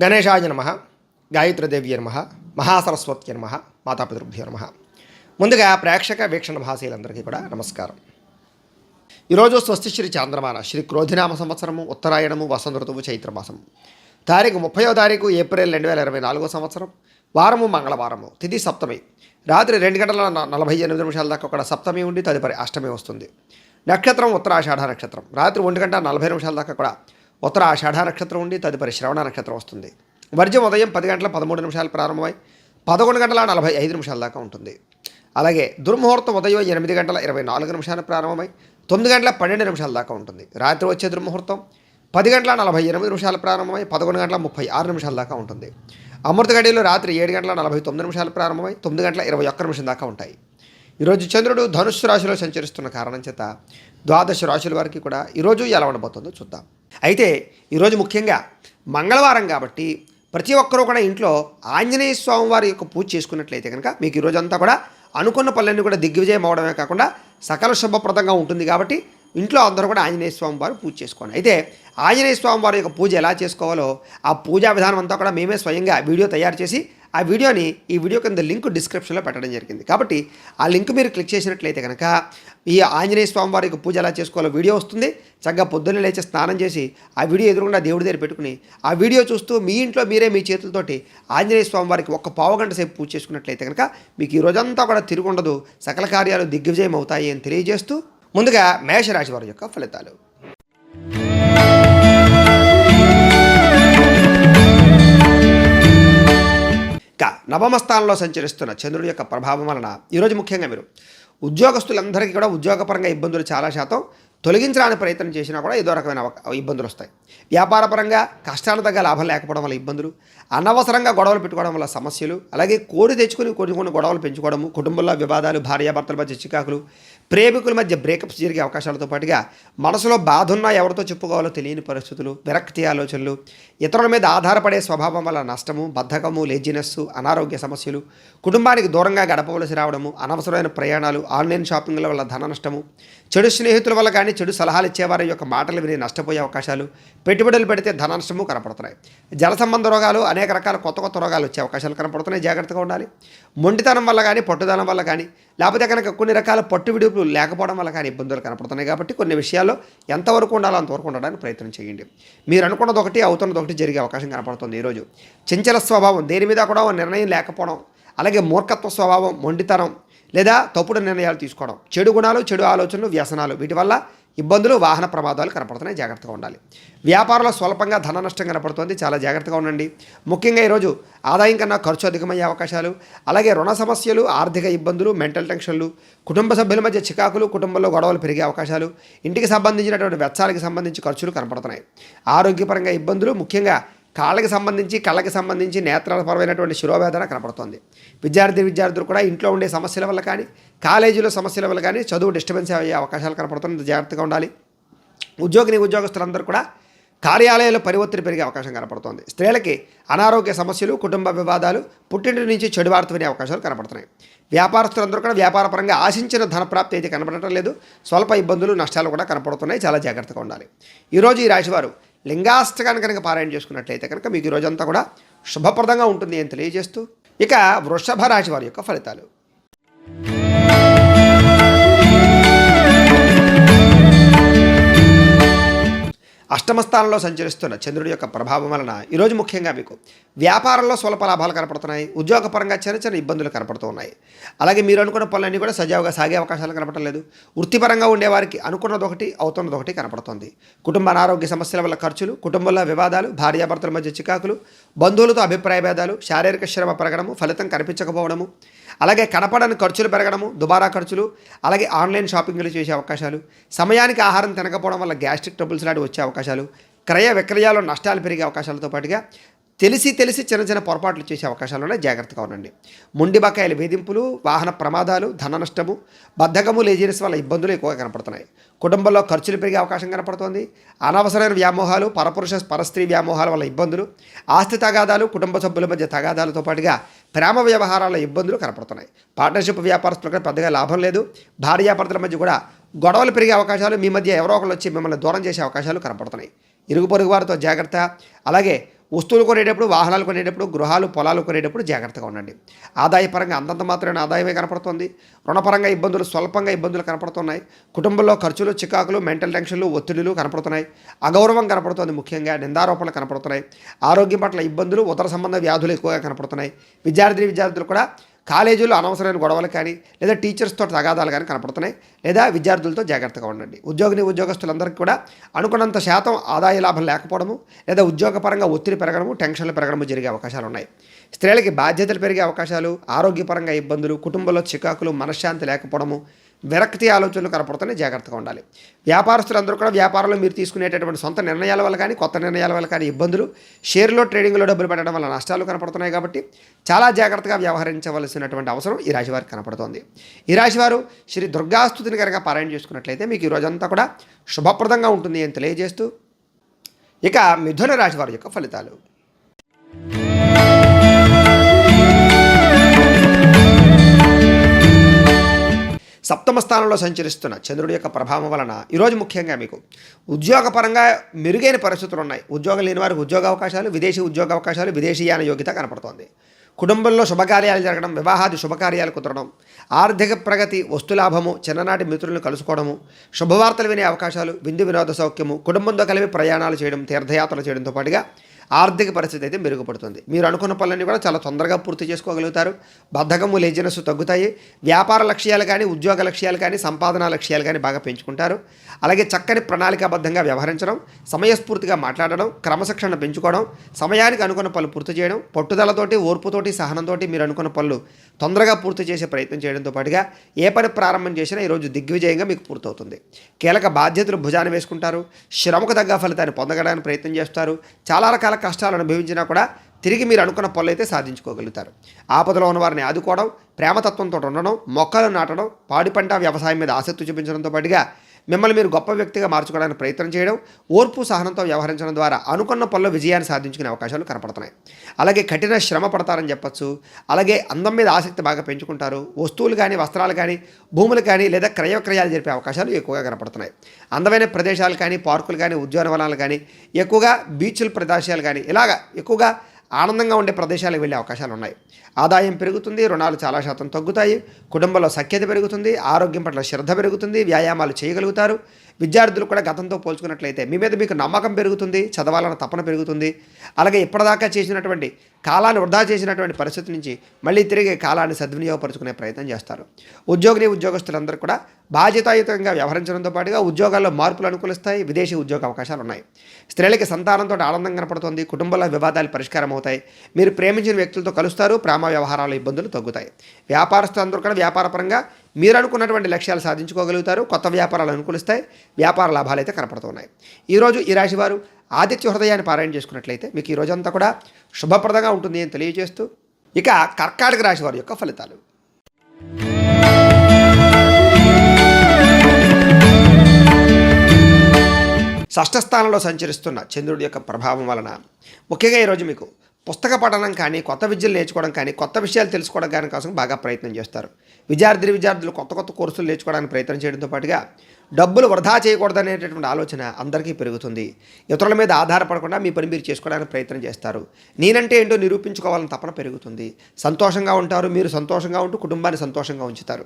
గణేశాయ నమ, గాయత్రీదేవ్య నమ, మహాసరస్వత్య నమ, మాతాపితృభ్యో నమ. ముందుగా ప్రేక్షక వీక్షణ భాషలందరికీ కూడా నమస్కారం. ఈరోజు స్వస్తిశ్రీ చాంద్రమాన శ్రీ క్రోధినామ సంవత్సరము, ఉత్తరాయణము, వసంత ఋతువు, చైత్రమాసము. తారీఖు 30 ఏప్రిల్ 2024 సంవత్సరం. వారము మంగళవారము, తిథి సప్తమి. రాత్రి 2:48 దాకా కూడా సప్తమి ఉండి తదుపరి అష్టమి వస్తుంది. నక్షత్రం ఉత్తరాషాఢ నక్షత్రం. రాత్రి 1:40 దాకా కూడా ఉత్తర ఆషాఢ నక్షత్రం ఉండి తదుపరి శ్రవణ నక్షత్రం వస్తుంది. వర్జం ఉదయం 10:13 ప్రారంభమై 11:45 దాకా ఉంటుంది. అలాగే దుర్ముహూర్తం ఉదయం 8:24 ప్రారంభమై 9:12 దాకా ఉంటుంది. రాత్రి వచ్చే దుర్ముహూర్తం 10:48 ప్రారంభమై 11:36 దాకా ఉంటుంది. అమృత గడియలు రాత్రి 7:49 ప్రారంభమై 9:21 దాకా ఉంటాయి. ఈరోజు చంద్రుడు ధనుస్సు రాశిలో సంచరిస్తున్న కారణం చేత ద్వాదశ రాశుల వారికి కూడా ఈరోజు ఎలా ఉండబోతుందో చూద్దాం. అయితే ఈరోజు ముఖ్యంగా మంగళవారం కాబట్టి ప్రతి ఒక్కరూ కూడా ఇంట్లో ఆంజనేయ స్వామి వారి యొక్క పూజ చేసుకున్నట్లయితే కనుక మీకు ఈరోజంతా కూడా అనుకున్న పనులన్నీ కూడా దిగ్విజయం అవడమే కాకుండా సకల శుభప్రదంగా ఉంటుంది. కాబట్టి ఇంట్లో అందరూ కూడా ఆంజనేయ స్వామి వారు పూజ చేసుకోండి. అయితే ఆంజనేయ స్వామి వారి యొక్క పూజ ఎలా చేసుకోవాలో ఆ పూజా విధానం అంతా కూడా మేమే స్వయంగా వీడియో తయారు చేసి ఆ వీడియోని ఈ వీడియో కింద లింక్ డిస్క్రిప్షన్లో పెట్టడం జరిగింది. కాబట్టి ఆ లింక్ మీరు క్లిక్ చేసినట్లయితే కనుక ఈ ఆంజనేయ స్వామి వారి యొక్క పూజ ఎలా చేసుకోవాలో వీడియో వస్తుంది. చక్కగా పొద్దున్నే లేచి స్నానం చేసి ఆ వీడియో ఎదురుకుండా దేవుడి దగ్గర పెట్టుకుని ఆ వీడియో చూస్తూ మీ ఇంట్లో మీరే మీ చేతులతోటి ఆంజనేయ స్వామి వారికి ఒక్క పావుగంట సేపు పూజ చేసుకున్నట్లయితే కనుక మీకు ఈ రోజంతా కూడా తిరుగుండదు, సకల కార్యాలు దిగ్విజయం అవుతాయి అని తెలియజేస్తూ ముందుగా మేషరాశి వారి యొక్క ఫలితాలు. నవమ స్థానంలో సంచరిస్తున్న చంద్రుడి యొక్క ప్రభావం వలన ఈరోజు ముఖ్యంగా మీరు ఉద్యోగస్తులందరికీ కూడా ఉద్యోగపరంగా ఇబ్బందులు చాలా శాతం తొలగించడానికి ప్రయత్నం చేసినా కూడా ఏదో రకమైన ఇబ్బందులు వస్తాయి. వ్యాపారపరంగా కష్టాలు తగ్గ లాభం లేకపోవడం వల్ల ఇబ్బందులు, అనవసరంగా గొడవలు పెట్టుకోవడం వల్ల సమస్యలు, అలాగే కోరి తెచ్చుకుని కొన్ని గొడవలు పెంచుకోవడము, కుటుంబంలో వివాదాలు, భార్యాభర్తల మధ్య చికాకులు, ప్రేమికుల మధ్య బ్రేకప్స్ జరిగే అవకాశాలతో పాటుగా మనసులో బాధ ఉన్నా ఎవరితో చెప్పుకోవాలో తెలియని పరిస్థితులు, విరక్తి ఆలోచనలు, ఇతరుల మీద ఆధారపడే స్వభావం వల్ల నష్టము, బద్ధకము, లేజినెస్సు, అనారోగ్య సమస్యలు, కుటుంబానికి దూరంగా గడపవలసి రావడము, అనవసరమైన ప్రయాణాలు, ఆన్లైన్ షాపింగ్ల వల్ల ధన నష్టము, చెడు స్నేహితుల వల్ల కానీ చెడు సలహాలు ఇచ్చేవారి యొక్క మాటలు విని నష్టపోయే అవకాశాలు, పెట్టుబడులు పెడితే ధన నష్టము కనపడుతున్నాయి. జల సంబంధ రోగాలు, అనేక రకాల కొత్త రోగాలు వచ్చే అవకాశాలు కనపడుతున్నాయి. జాగ్రత్తగా ఉండాలి. మొండితనం వల్ల కానీ, పట్టుదనం వల్ల కానీ, లేకపోతే కనుక కొన్ని రకాల పట్టు విడుపులు లేకపోవడం వల్ల కానీ ఇబ్బందులు కనపడుతున్నాయి. కాబట్టి కొన్ని విషయాల్లో ఎంతవరకు ఉండాలో అంతవరకు ఉండడానికి ప్రయత్నం చేయండి. మీరు అనుకున్నది ఒకటి, అవుతున్నది ఒకటి జరిగే అవకాశం కనపడుతుంది. ఈరోజు చంచల స్వభావం, దేని మీద కూడా నిర్ణయం లేకపోవడం, అలాగే మూర్ఖత్వ స్వభావం, మొండితనం లేదా తప్పుడు నిర్ణయాలు తీసుకోవడం, చెడు గుణాలు, చెడు ఆలోచనలు, వ్యసనాలు, వీటి వల్ల ఇబ్బందులు, వాహన ప్రమాదాలు కనపడుతున్నాయి. జాగ్రత్తగా ఉండాలి. వ్యాపారంలో స్వల్పంగా ధన నష్టం కనపడుతుంది. చాలా జాగ్రత్తగా ఉండండి. ముఖ్యంగా ఈరోజు ఆదాయం కన్నా ఖర్చు అధికమయ్యే అవకాశాలు, అలాగే రుణ సమస్యలు, ఆర్థిక ఇబ్బందులు, మెంటల్ టెన్షన్లు, కుటుంబ సభ్యుల మధ్య చికాకులు, కుటుంబంలో గొడవలు పెరిగే అవకాశాలు, ఇంటికి సంబంధించినటువంటి వెచ్చాలకి సంబంధించి ఖర్చులు కనపడుతున్నాయి. ఆరోగ్యపరంగా ఇబ్బందులు, ముఖ్యంగా కాళ్ళకి సంబంధించి, కళ్ళకి సంబంధించి, నేత్రపరమైనటువంటి శిరోవేదన కనపడుతోంది. విద్యార్థులు కూడా ఇంట్లో ఉండే సమస్యల వల్ల కానీ, కాలేజీలో సమస్యల వల్ల కానీ చదువు డిస్టర్బెన్స్ అయ్యే అవకాశాలు కనపడుతుంది. జాగ్రత్తగా ఉండాలి. ఉద్యోగస్తులందరూ కూడా కార్యాలయాల్లో పరివర్తన పెరిగే అవకాశం కనపడుతోంది. స్త్రీలకి అనారోగ్య సమస్యలు, కుటుంబ వివాదాలు, పుట్టింటి నుంచి చెడు వార్త వినే అవకాశాలు కనపడుతున్నాయి. వ్యాపారస్తులందరూ కూడా వ్యాపారపరంగా ఆశించిన ధనప్రాప్తి అయితే కనపడటం లేదు. స్వల్ప ఇబ్బందులు, నష్టాలు కూడా కనపడుతున్నాయి. చాలా జాగ్రత్తగా ఉండాలి. ఈరోజు ఈ రాశివారు లింగాష్టకాన్ని కనుక పారాయణ చేసుకున్నట్లయితే కనుక మీకు ఈరోజంతా కూడా శుభప్రదంగా ఉంటుంది అని తెలియజేస్తూ ఇక వృషభ రాశి వారి యొక్క ఫలితాలు. అష్టమ స్థానంలో సంచరిస్తున్న చంద్రుడి యొక్క ప్రభావం వలన ఈరోజు ముఖ్యంగా మీకు వ్యాపారంలో స్వల్ప లాభాలు కనపడుతున్నాయి. ఉద్యోగపరంగా చిన్న ఇబ్బందులు కనపడుతూ ఉన్నాయి. అలాగే మీరు అనుకున్న పనులన్నీ కూడా సజావుగా సాగే అవకాశాలు కనపడటం లేదు. వృత్తిపరంగా ఉండేవారికి అనుకున్నది ఒకటి, అవుతున్నది ఒకటి కనపడుతుంది. కుటుంబ అనారోగ్య సమస్యల వల్ల ఖర్చులు, కుటుంబంలో వివాదాలు, భార్యాభర్తల మధ్య చికాకులు, బంధువులతో అభిప్రాయ భేదాలు, శారీరక శ్రమ పెరగడము, ఫలితం కనిపించకపోవడము, అలాగే కనపడని ఖర్చులు పెరగడము, దుబారా ఖర్చులు, అలాగే ఆన్లైన్ షాపింగ్లు చేసే అవకాశాలు, సమయానికి ఆహారం తినకపోవడం వల్ల గ్యాస్ట్రిక్ ట్రబుల్స్ లాంటివి వచ్చే అవకాశాలు, క్రయ విక్రయాల్లో నష్టాలు పెరిగే అవకాశాలతో పాటుగా తెలిసి చిన్న పొరపాట్లు చేసే అవకాశాలు ఉన్నాయి. జాగ్రత్తగా ఉండండి. మొండి బకాయిల వేధింపులు, వాహన ప్రమాదాలు, ధన నష్టము, బద్ధకము, లేజినెస్ వల్ల ఇబ్బందులు ఎక్కువగా కనపడుతున్నాయి. కుటుంబంలో ఖర్చులు పెరిగే అవకాశం కనపడుతోంది. అనవసరమైన వ్యామోహాలు, పరస్త్రీ వ్యామోహాల వల్ల ఇబ్బందులు, ఆస్తి తగాదాలు, కుటుంబ సభ్యుల మధ్య తగాదాలతో పాటుగా ప్రేమ వ్యవహారాల ఇబ్బందులు కనపడుతున్నాయి. పార్ట్నర్షిప్ వ్యాపారస్తులకు పెద్దగా లాభం లేదు. భార్యాభర్తల మధ్య కూడా గొడవలు పెరిగే అవకాశాలు, మీ మధ్య ఎవరో ఒకరు వచ్చి మిమ్మల్ని దూరం చేసే అవకాశాలు కనపడుతున్నాయి. ఇరుగు పొరుగు వారితో జాగ్రత్త. అలాగే వస్తువులు కొనేటప్పుడు, వాహనాలు కొనేటప్పుడు, గృహాలు, పొలాలు కొనేటప్పుడు జాగ్రత్తగా ఉండండి. ఆదాయపరంగా అంతంత మాత్రమే ఆదాయమే కనపడుతోంది. రుణపరంగా ఇబ్బందులు, స్వల్పంగా ఇబ్బందులు కనపడుతున్నాయి. కుటుంబంలో ఖర్చులు, చికాకులు, మెంటల్ టెన్షన్లు, ఒత్తిడులు కనపడుతున్నాయి. అగౌరవం కనపడుతోంది, ముఖ్యంగా నిందారోపణలు కనపడుతున్నాయి. ఆరోగ్యం పట్ల ఇబ్బందులు, ఉదర సంబంధ వ్యాధులు ఎక్కువగా కనపడుతున్నాయి. విద్యార్థులు కూడా కాలేజీలో అనవసరమైన గొడవలు కానీ, లేదా టీచర్స్తో తగాదాలు కానీ కనపడుతున్నాయి. లేదా విద్యార్థులతో జాగ్రత్తగా ఉండండి. ఉద్యోగస్తులందరికీ కూడా అనుకున్నంత శాతం ఆదాయ లాభం లేకపోవడము, లేదా ఉద్యోగపరంగా ఒత్తిడి పెరగడము, టెన్షన్లు పెరగడము జరిగే అవకాశాలు ఉన్నాయి. స్త్రీలకి బాధ్యతలు పెరిగే అవకాశాలు, ఆరోగ్యపరంగా ఇబ్బందులు, కుటుంబంలో చికాకులు, మనశ్శాంతి లేకపోవడము, విరక్తి ఆలోచనలు కనపడుతున్నాయి. జాగ్రత్తగా ఉండాలి. వ్యాపారస్తులందరూ కూడా వ్యాపారంలో మీరు తీసుకునేటటువంటి సొంత నిర్ణయాల వల్ల కానీ, కొత్త నిర్ణయాల వల్ల కానీ ఇబ్బందులు, షేర్లో ట్రేడింగ్లో డబ్బులు పెట్టడం వల్ల నష్టాలు కనపడుతున్నాయి. కాబట్టి చాలా జాగ్రత్తగా వ్యవహరించవలసినటువంటి అవసరం ఈ రాశివారికి కనపడుతోంది. ఈ రాశివారు శ్రీ దుర్గాస్తుతిని కనుక పారాయణ చేసుకున్నట్లయితే మీకు ఈ రోజంతా కూడా శుభప్రదంగా ఉంటుంది అని తెలియజేస్తూ, ఇక మిథున రాశి వారి యొక్క ఫలితాలు. సప్తమ స్థానంలో సంచరిస్తున్న చంద్రుడి యొక్క ప్రభావం వలన ఈరోజు ముఖ్యంగా మీకు ఉద్యోగపరంగా మెరుగైన పరిస్థితులు ఉన్నాయి. ఉద్యోగం లేని వారికి ఉద్యోగ అవకాశాలు, విదేశీ ఉద్యోగ అవకాశాలు, విదేశీయాన యోగ్యత కనపడుతోంది. కుటుంబంలో శుభకార్యాలు జరగడం, వివాహాది శుభకార్యాలు కుదరడం, ఆర్థిక ప్రగతి, వస్తులాభము, చిన్ననాటి మిత్రులను కలుసుకోవడము, శుభవార్తలు వినే అవకాశాలు, విందు వినోద సౌఖ్యము, కుటుంబంతో కలిపి ప్రయాణాలు చేయడం, తీర్థయాత్రలు చేయడంతో పాటుగా ఆర్థిక పరిస్థితి అయితే మెరుగుపడుతుంది. మీరు అనుకున్న పనులన్నీ కూడా చాలా తొందరగా పూర్తి చేసుకోగలుగుతారు. బద్ధకము, లేజినెస్ తగ్గుతాయి. వ్యాపార లక్ష్యాలు కానీ, ఉద్యోగ లక్ష్యాలు కానీ, సంపాదనా లక్ష్యాలు కానీ బాగా పెంచుకుంటారు. అలాగే చక్కని ప్రణాళికాబద్ధంగా వ్యవహరించడం, సమయస్ఫూర్తిగా మాట్లాడడం, క్రమశిక్షణ పెంచుకోవడం, సమయానికి అనుకున్న పనులు పూర్తి చేయడం, పట్టుదలతోటి, ఓర్పుతోటి, సహనంతో మీరు అనుకున్న పనులు తొందరగా పూర్తి చేసే ప్రయత్నం చేయడంతో పాటుగా ఏ పని ప్రారంభం చేసినా ఈరోజు దిగ్విజయంగా మీకు పూర్తవుతుంది. కీలక బాధ్యతలు భుజాన వేసుకుంటారు. శ్రమకు తగ్గ ఫలితాన్ని పొందగడానికి ప్రయత్నం చేస్తారు. చాలా రకాల కష్టాలు అనుభవించినా కూడా తిరిగి మీరు అనుకున్న పనులు అయితే సాధించుకోగలుగుతారు. ఆపదలో ఉన్న వారిని ఆదుకోవడం, ప్రేమతత్వంతో ఉండడం, మొక్కలు నాటడం, పాడి పంట వ్యవసాయం మీద ఆసక్తి చూపించడంతో పాటుగా మిమ్మల్ని మీరు గొప్ప వ్యక్తిగా మార్చుకోవడానికి ప్రయత్నం చేయడం, ఓర్పు సహనంతో వ్యవహరించడం ద్వారా అనుకున్న పనుల్లో విజయాన్ని సాధించుకునే అవకాశాలు కనపడుతున్నాయి. అలాగే కఠిన శ్రమ పడతారని చెప్పచ్చు. అలాగే అందం మీద ఆసక్తి బాగా పెంచుకుంటారు. వస్తువులు కానీ, వస్త్రాలు కానీ, భూములు కానీ, లేదా క్రయవిక్రయాలు జరిపే అవకాశాలు ఎక్కువగా కనపడుతున్నాయి. అందమైన ప్రదేశాలు కానీ, పార్కులు కానీ, ఉద్యానవనాలు కానీ, ఎక్కువగా బీచ్ల ప్రదేశాలు కానీ, ఇలాగా ఎక్కువగా ఆనందంగా ఉండే ప్రదేశాలకు వెళ్ళే అవకాశాలు ఉన్నాయి. ఆదాయం పెరుగుతుంది, రుణాలు చాలా శాతం తగ్గుతాయి, కుటుంబంలో సఖ్యత పెరుగుతుంది, ఆరోగ్యం పట్ల శ్రద్ధ పెరుగుతుంది, వ్యాయామాలు చేయగలుగుతారు. విద్యార్థులు కూడా గతంతో పోల్చుకున్నట్లయితే మీ మీద మీకు నమ్మకం పెరుగుతుంది, చదవాలన్న తపన పెరుగుతుంది. అలాగే ఇప్పటిదాకా చేసినటువంటి కాలాన్ని వృధా చేసినటువంటి పరిస్థితి నుంచి మళ్ళీ తిరిగి కాలాన్ని సద్వినియోగపరుచుకునే ప్రయత్నం చేస్తారు. ఉద్యోగస్తులందరూ కూడా బాధ్యతాయుతంగా వ్యవహరించడంతో పాటుగా ఉద్యోగాల్లో మార్పులు అనుకూలిస్తాయి. విదేశీ ఉద్యోగ అవకాశాలు ఉన్నాయి. స్త్రీలకి సంతానంతో ఆనందం కనపడుతుంది. కుటుంబంలో వివాదాలు పరిష్కారం అవుతాయి. మీరు ప్రేమించిన వ్యక్తులతో కలుస్తారు. ప్రేమ వ్యవహారాల ఇబ్బందులు తగ్గుతాయి. వ్యాపారస్తులందరూ కూడా వ్యాపారపరంగా మీరు అనుకున్నటువంటి లక్ష్యాలు సాధించుకోగలుగుతారు. కొత్త వ్యాపారాలు అనుకూలిస్తాయి. వ్యాపార లాభాలు అయితే కనపడుతున్నాయి. ఈరోజు ఈ రాశి వారు ఆదిత్య హృదయాన్ని పారాయణ చేసుకున్నట్లయితే మీకు ఈ రోజంతా కూడా శుభప్రదంగా ఉంటుంది అని తెలియజేస్తూ, ఇక కర్కాటక రాశి వారి యొక్క ఫలితాలు. షష్ఠ స్థానంలో సంచరిస్తున్న చంద్రుడి యొక్క ప్రభావం వలన ముఖ్యంగా ఈరోజు మీకు పుస్తక పఠనం కానీ, కొత్త విద్యలు నేర్చుకోవడం కానీ, కొత్త విషయాలు తెలుసుకోవడం కానీ కోసం బాగా ప్రయత్నం చేస్తారు. విద్యార్థులు కొత్త కోర్సులు నేర్చుకోవడానికి ప్రయత్నం చేయడంతో పాటుగా డబ్బులు వృధా చేయకూడదనేటటువంటి ఆలోచన అందరికీ పెరుగుతుంది. ఇతరుల మీద ఆధారపడకుండా మీ పని మీరు చేసుకోవడానికి ప్రయత్నం చేస్తారు. నేనంటే ఏంటో నిరూపించుకోవాలని తపన పెరుగుతుంది. సంతోషంగా ఉంటారు. మీరు సంతోషంగా ఉంటూ కుటుంబాన్ని సంతోషంగా ఉంచుతారు.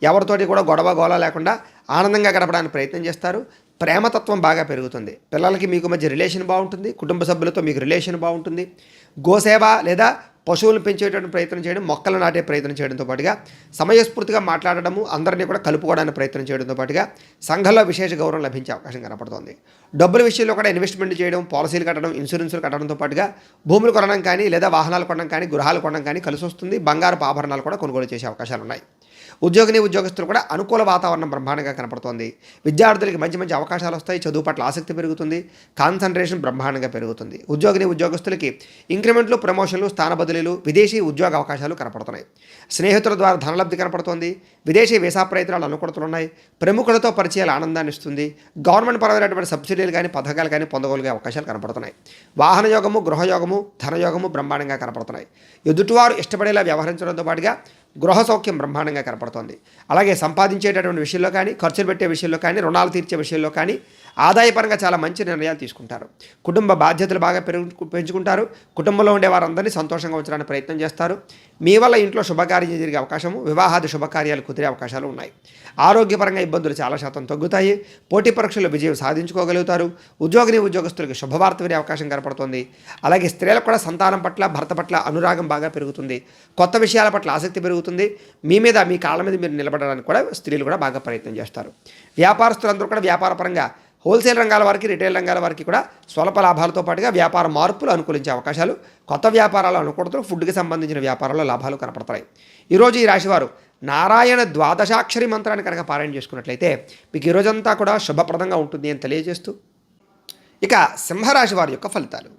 ఎవరితోటి కూడా గోల లేకుండా ఆనందంగా గడపడానికి ప్రయత్నం చేస్తారు. ప్రేమతత్వం బాగా పెరుగుతుంది. పిల్లలకి మీకు మధ్య రిలేషన్ బాగుంటుంది. కుటుంబ సభ్యులతో మీకు రిలేషన్ బాగుంటుంది. గోసేవ లేదా పశువులను పెంచేటువంటి ప్రయత్నం చేయడం, మొక్కలు నాటే ప్రయత్నం చేయడంతో పాటుగా సమయస్ఫూర్తిగా మాట్లాడడము, అందరినీ కూడా కలుపుకోవడానికి ప్రయత్నం చేయడంతో పాటుగా సంఘంలో విశేష గౌరవం లభించే అవకాశం కనపడుతోంది. డబ్బుల విషయంలో కూడా ఇన్వెస్ట్మెంట్ చేయడం, పాలసీలు కట్టడం, ఇన్సూరెన్సులు కట్టడంతో పాటుగా భూములు కొనడం కానీ, లేదా వాహనాలు కొనడం కానీ, గృహాలు కొనడం కానీ కలిసి వస్తుంది. బంగారపు ఆభరణాలు కూడా కొనుగోలు చేసే అవకాశాలు ఉన్నాయి. ఉద్యోగస్తులు కూడా అనుకూల వాతావరణం బ్రహ్మాండంగా కనపడుతోంది. విద్యార్థులకి మంచి అవకాశాలు వస్తాయి. చదువు పట్ల ఆసక్తి పెరుగుతుంది. కాన్సన్ట్రేషన్ బ్రహ్మాండంగా పెరుగుతుంది. ఉద్యోగస్తులకి ఇంక్రిమెంట్లు, ప్రమోషన్లు, స్థాన బదిలీలు, విదేశీ ఉద్యోగ అవకాశాలు కనపడుతున్నాయి. స్నేహితుల ద్వారా ధనలబ్ధి కనపడుతోంది. విదేశీ వీసా ప్రయత్నాలు అనుకూలతలున్నాయి. ప్రముఖులతో పరిచయాలు ఆనందాన్ని ఇస్తుంది. గవర్నమెంట్ పరమైనటువంటి సబ్సిడీలు కానీ, పథకాలు కానీ పొందగలిగే అవకాశాలు కనపడుతున్నాయి. వాహన యోగము, గృహయోగము, ధనయోగము బ్రహ్మాండంగా కనపడుతున్నాయి. ఎదుటివారు ఇష్టపడేలా వ్యవహరించడంతో పాటుగా గృహ సౌఖ్యం బ్రహ్మాండంగా కనపడుతోంది. అలాగే సంపాదించేటటువంటి విషయంలో కానీ, ఖర్చులు పెట్టే విషయంలో కానీ, రుణాలు తీర్చే విషయంలో కానీ, ఆదాయపరంగా చాలా మంచి నిర్ణయాలు తీసుకుంటారు. కుటుంబ బాధ్యతలు బాగా పెంచుకుంటారు. కుటుంబంలో ఉండే వారందరినీ సంతోషంగా ఉంచడానికి ప్రయత్నం చేస్తారు. మీ వల్ల ఇంట్లో శుభకార్యం జరిగే అవకాశము, వివాహాది శుభకార్యాలు కుదిరే అవకాశాలు ఉన్నాయి. ఆరోగ్యపరంగా ఇబ్బందులు చాలా శాతం తగ్గుతాయి. పోటీ పరీక్షల్లో విజయం సాధించుకోగలుగుతారు. ఉద్యోగస్తులకు శుభవార్త వినే అవకాశం కనపడుతుంది. అలాగే స్త్రీలకు కూడా సంతానం పట్ల, భర్త పట్ల అనురాగం బాగా పెరుగుతుంది. కొత్త విషయాల పట్ల ఆసక్తి పెరుగుతుంది. మీ కాళ్ళ మీద మీరు నిలబడడానికి కూడా స్త్రీలు కూడా బాగా ప్రయత్నం చేస్తారు. వ్యాపారస్తులందరూ కూడా వ్యాపారపరంగా హోల్సేల్ రంగాల వారికి, రిటైల్ రంగాల వారికి కూడా స్వల్ప లాభాలతో పాటుగా వ్యాపార మార్పులు అనుకూలించే అవకాశాలు, కొత్త వ్యాపారాలు అనుకూడతారు. ఫుడ్కి సంబంధించిన వ్యాపారాల్లో లాభాలు కనపడతాయి. ఈరోజు ఈ రాశివారు నారాయణ ద్వాదశాక్షరి మంత్రాన్ని కనుక పారాయణ చేసుకున్నట్లయితే మీకు ఈ రోజంతా కూడా శుభప్రదంగా ఉంటుంది అని తెలియజేస్తూ, ఇక సింహరాశి వారి యొక్క ఫలితాలు.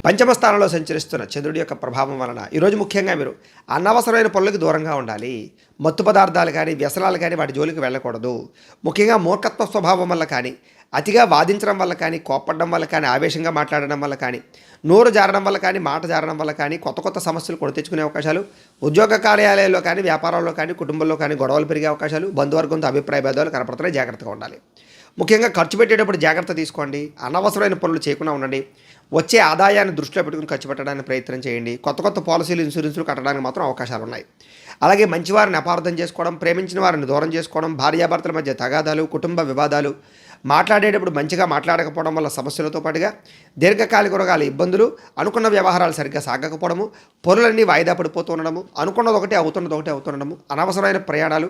పంచమ స్థానంలో సంచరిస్తున్న చంద్రుడి యొక్క ప్రభావం వలన ఈరోజు ముఖ్యంగా మీరు అనవసరమైన పనులకు దూరంగా ఉండాలి. మత్తు పదార్థాలు కానీ, వ్యసనాలు కానీ వాటి జోలికి వెళ్ళకూడదు. ముఖ్యంగా మూర్ఖత్వ స్వభావం వల్ల కానీ, అతిగా వాదించడం వల్ల కానీ, కోప్పడడం వల్ల కానీ, ఆవేశంగా మాట్లాడడం వల్ల కానీ, నోరు జారడం వల్ల కానీ, మాట జారడం వల్ల కానీ కొత్త సమస్యలు కొని తెచ్చుకునే అవకాశాలు, ఉద్యోగ కార్యాలయాల్లో కానీ, వ్యాపారాల్లో కానీ, కుటుంబంలో కానీ గొడవలు పెరిగే అవకాశాలు, బంధువర్గంతో అభిప్రాయ భేదాలు కనపడుతున్నాయి. జాగ్రత్తగా ఉండాలి. ముఖ్యంగా ఖర్చు పెట్టేటప్పుడు జాగ్రత్త తీసుకోండి. అనవసరమైన పనులు చేయకుండా ఉండండి. వచ్చే ఆదాయాన్ని దృష్టిలో పెట్టుకుని ఖర్చు పెట్టడానికి ప్రయత్నం చేయండి. కొత్త పాలసీలు, ఇన్సూరెన్సులు కట్టడానికి మాత్రం అవకాశాలు ఉన్నాయి. అలాగే మంచివారిని అపార్థం చేసుకోవడం, ప్రేమించిన వారిని దూరం చేసుకోవడం, భార్యాభర్తల మధ్య తగాదాలు, కుటుంబ వివాదాలు, మాట్లాడేటప్పుడు మంచిగా మాట్లాడకపోవడం వల్ల సమస్యలతో పాటుగా దీర్ఘకాలిక రోగాల ఇబ్బందులు, అనుకున్న వ్యవహారాలు సరిగ్గా సాగకపోవడము, పనులన్నీ వాయిదా పడిపోతూ ఉండడము, అనుకున్నది ఒకటి అవుతుండడము, అనవసరమైన ప్రయాణాలు,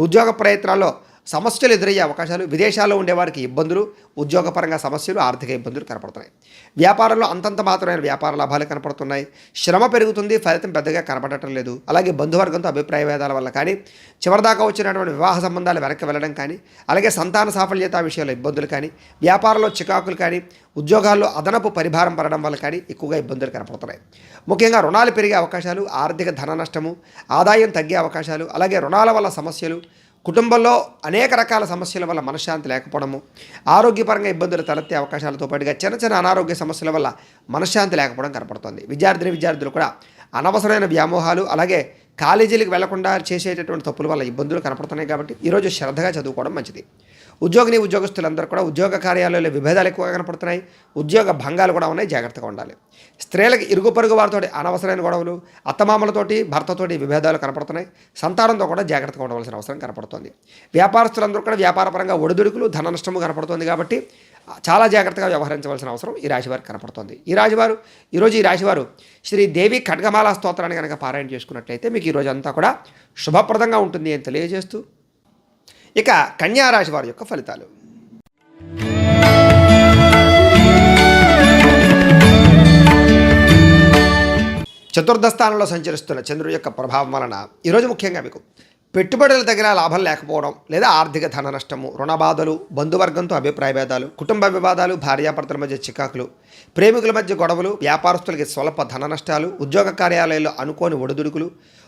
ఉద్యోగ ప్రయత్నాల్లో సమస్యలు ఎదురయ్యే అవకాశాలు, విదేశాల్లో ఉండేవారికి ఇబ్బందులు, ఉద్యోగపరంగా సమస్యలు, ఆర్థిక ఇబ్బందులు కనపడుతున్నాయి. వ్యాపారంలో అంతంత మాత్రమైన వ్యాపార లాభాలు కనపడుతున్నాయి. శ్రమ పెరుగుతుంది, ఫలితం పెద్దగా కనపడటం లేదు. అలాగే బంధువర్గంతో అభిప్రాయ భేదాల వల్ల కానీ, చివరిదాకా వచ్చినటువంటి వివాహ సంబంధాలు వెనక్కి వెళ్ళడం కానీ, అలాగే సంతాన సాఫల్యత విషయాల్లో ఇబ్బందులు కానీ, వ్యాపారంలో చికాకులు కానీ, ఉద్యోగాల్లో అదనపు పరిభారం పడడం వల్ల కానీ ఎక్కువగా ఇబ్బందులు కనపడుతున్నాయి. ముఖ్యంగా రుణాలు పెరిగే అవకాశాలు, ఆర్థిక ధన నష్టము, ఆదాయం తగ్గే అవకాశాలు, అలాగే రుణాల వల్ల సమస్యలు, కుటుంబంలో అనేక రకాల సమస్యల వల్ల మనశ్శాంతి లేకపోవడము, ఆరోగ్యపరంగా ఇబ్బందులు తలెత్తే అవకాశాలతో పాటుగా చిన్న అనారోగ్య సమస్యల వల్ల మనశ్శాంతి లేకపోవడం కనపడుతుంది. విద్యార్థులు కూడా అనవసరమైన వ్యామోహాలు, అలాగే కాలేజీలకు వెళ్లకుండా చేసేటటువంటి తప్పుల వల్ల ఇబ్బందులు కనపడుతున్నాయి. కాబట్టి ఈరోజు శ్రద్ధగా చదువుకోవడం మంచిది. ఉద్యోగస్తులందరూ కూడా ఉద్యోగ కార్యాలయాల్లో విభేదాలు ఎక్కువగా కనపడుతున్నాయి. ఉద్యోగ భంగాలు కూడా ఉన్నాయి. జాగ్రత్తగా ఉండాలి. స్త్రీలకు ఇరుగు పొరుగు వారితో అనవసరమైన గొడవలు, అత్తమామలతోటి, భర్తతోటి విభేదాలు కనపడుతున్నాయి. సంతానంతో కూడా జాగ్రత్తగా ఉండవలసిన అవసరం కనపడుతుంది. వ్యాపారస్తులందరూ కూడా వ్యాపారపరంగా ఒడిదుడుకులు, ధన నష్టము కనపడుతుంది. కాబట్టి చాలా జాగ్రత్తగా వ్యవహరించవలసిన అవసరం ఈ రాశివారికి కనపడుతుంది. ఈరోజు ఈ రాశివారు శ్రీ దేవి ఖడ్గమాల స్తోత్రాన్ని కనుక పారాయణ చేసుకున్నట్లయితే మీకు ఈరోజు అంతా కూడా శుభప్రదంగా ఉంటుంది అని తెలియజేస్తూ, ఇక కన్యారాశి వారి యొక్క ఫలితాలు. చతుర్థ స్థానంలో సంచరిస్తున్న చంద్రుడి యొక్క ప్రభావం వలన ఈరోజు ముఖ్యంగా మీకు పెట్టుబడుల దగ్గర లాభం లేకపోవడం, లేదా ఆర్థిక ధన నష్టము, రుణ బాధలు, బంధువర్గంతో అభిప్రాయ భేదాలు, కుటుంబ వివాదాలు, భార్యాభర్తల మధ్య చికాకులు, ప్రేమికుల మధ్య గొడవలు, వ్యాపారస్తులకి స్వల్ప ధన నష్టాలు, ఉద్యోగ కార్యాలయాల్లో అనుకోని ఒడిదుడుకులు,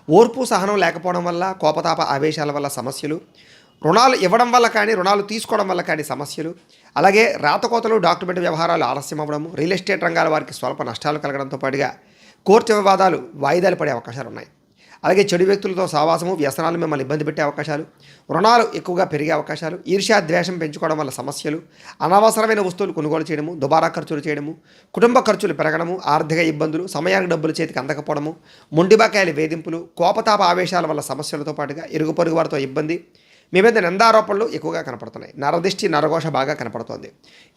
ఓర్పు సహనం లేకపోవడం వల్ల కోపతాప ఆవేశాల వల్ల సమస్యలు, రుణాలు ఇవ్వడం వల్ల కానీ, రుణాలు తీసుకోవడం వల్ల కానీ సమస్యలు, అలాగే రాతకోతలు, డాక్యుమెంట్ వ్యవహారాలు ఆలస్యం అవ్వడము, రియల్ ఎస్టేట్ రంగాల వారికి స్వల్ప నష్టాలు కలగడంతో పాటుగా కోర్టు వివాదాలు వాయిదాలు పడే అవకాశాలు ఉన్నాయి. అలాగే చెడు వ్యక్తులతో సహవాసము, వ్యసనాలు మిమ్మల్ని ఇబ్బంది పెట్టే అవకాశాలు, రుణాలు ఎక్కువగా పెరిగే అవకాశాలు, ఈర్ష్యా ద్వేషం పెంచుకోవడం వల్ల సమస్యలు, అనవసరమైన వస్తువులు కొనుగోలు చేయడము, దుబారా ఖర్చులు చేయడము, కుటుంబ ఖర్చులు పెరగడము, ఆర్థిక ఇబ్బందులు, సమయానికి డబ్బులు చేతికి అందకపోవడము, మొండిబకాయల వేధింపులు, కోపతాప ఆవేశాల వల్ల సమస్యలతో పాటుగా ఇరుగు పొరుగు వారితో ఇబ్బంది, మీ మీద నిందారోపణలు ఎక్కువగా కనపడుతున్నాయి. నరదిష్టి, నరఘోష బాగా కనపడుతోంది.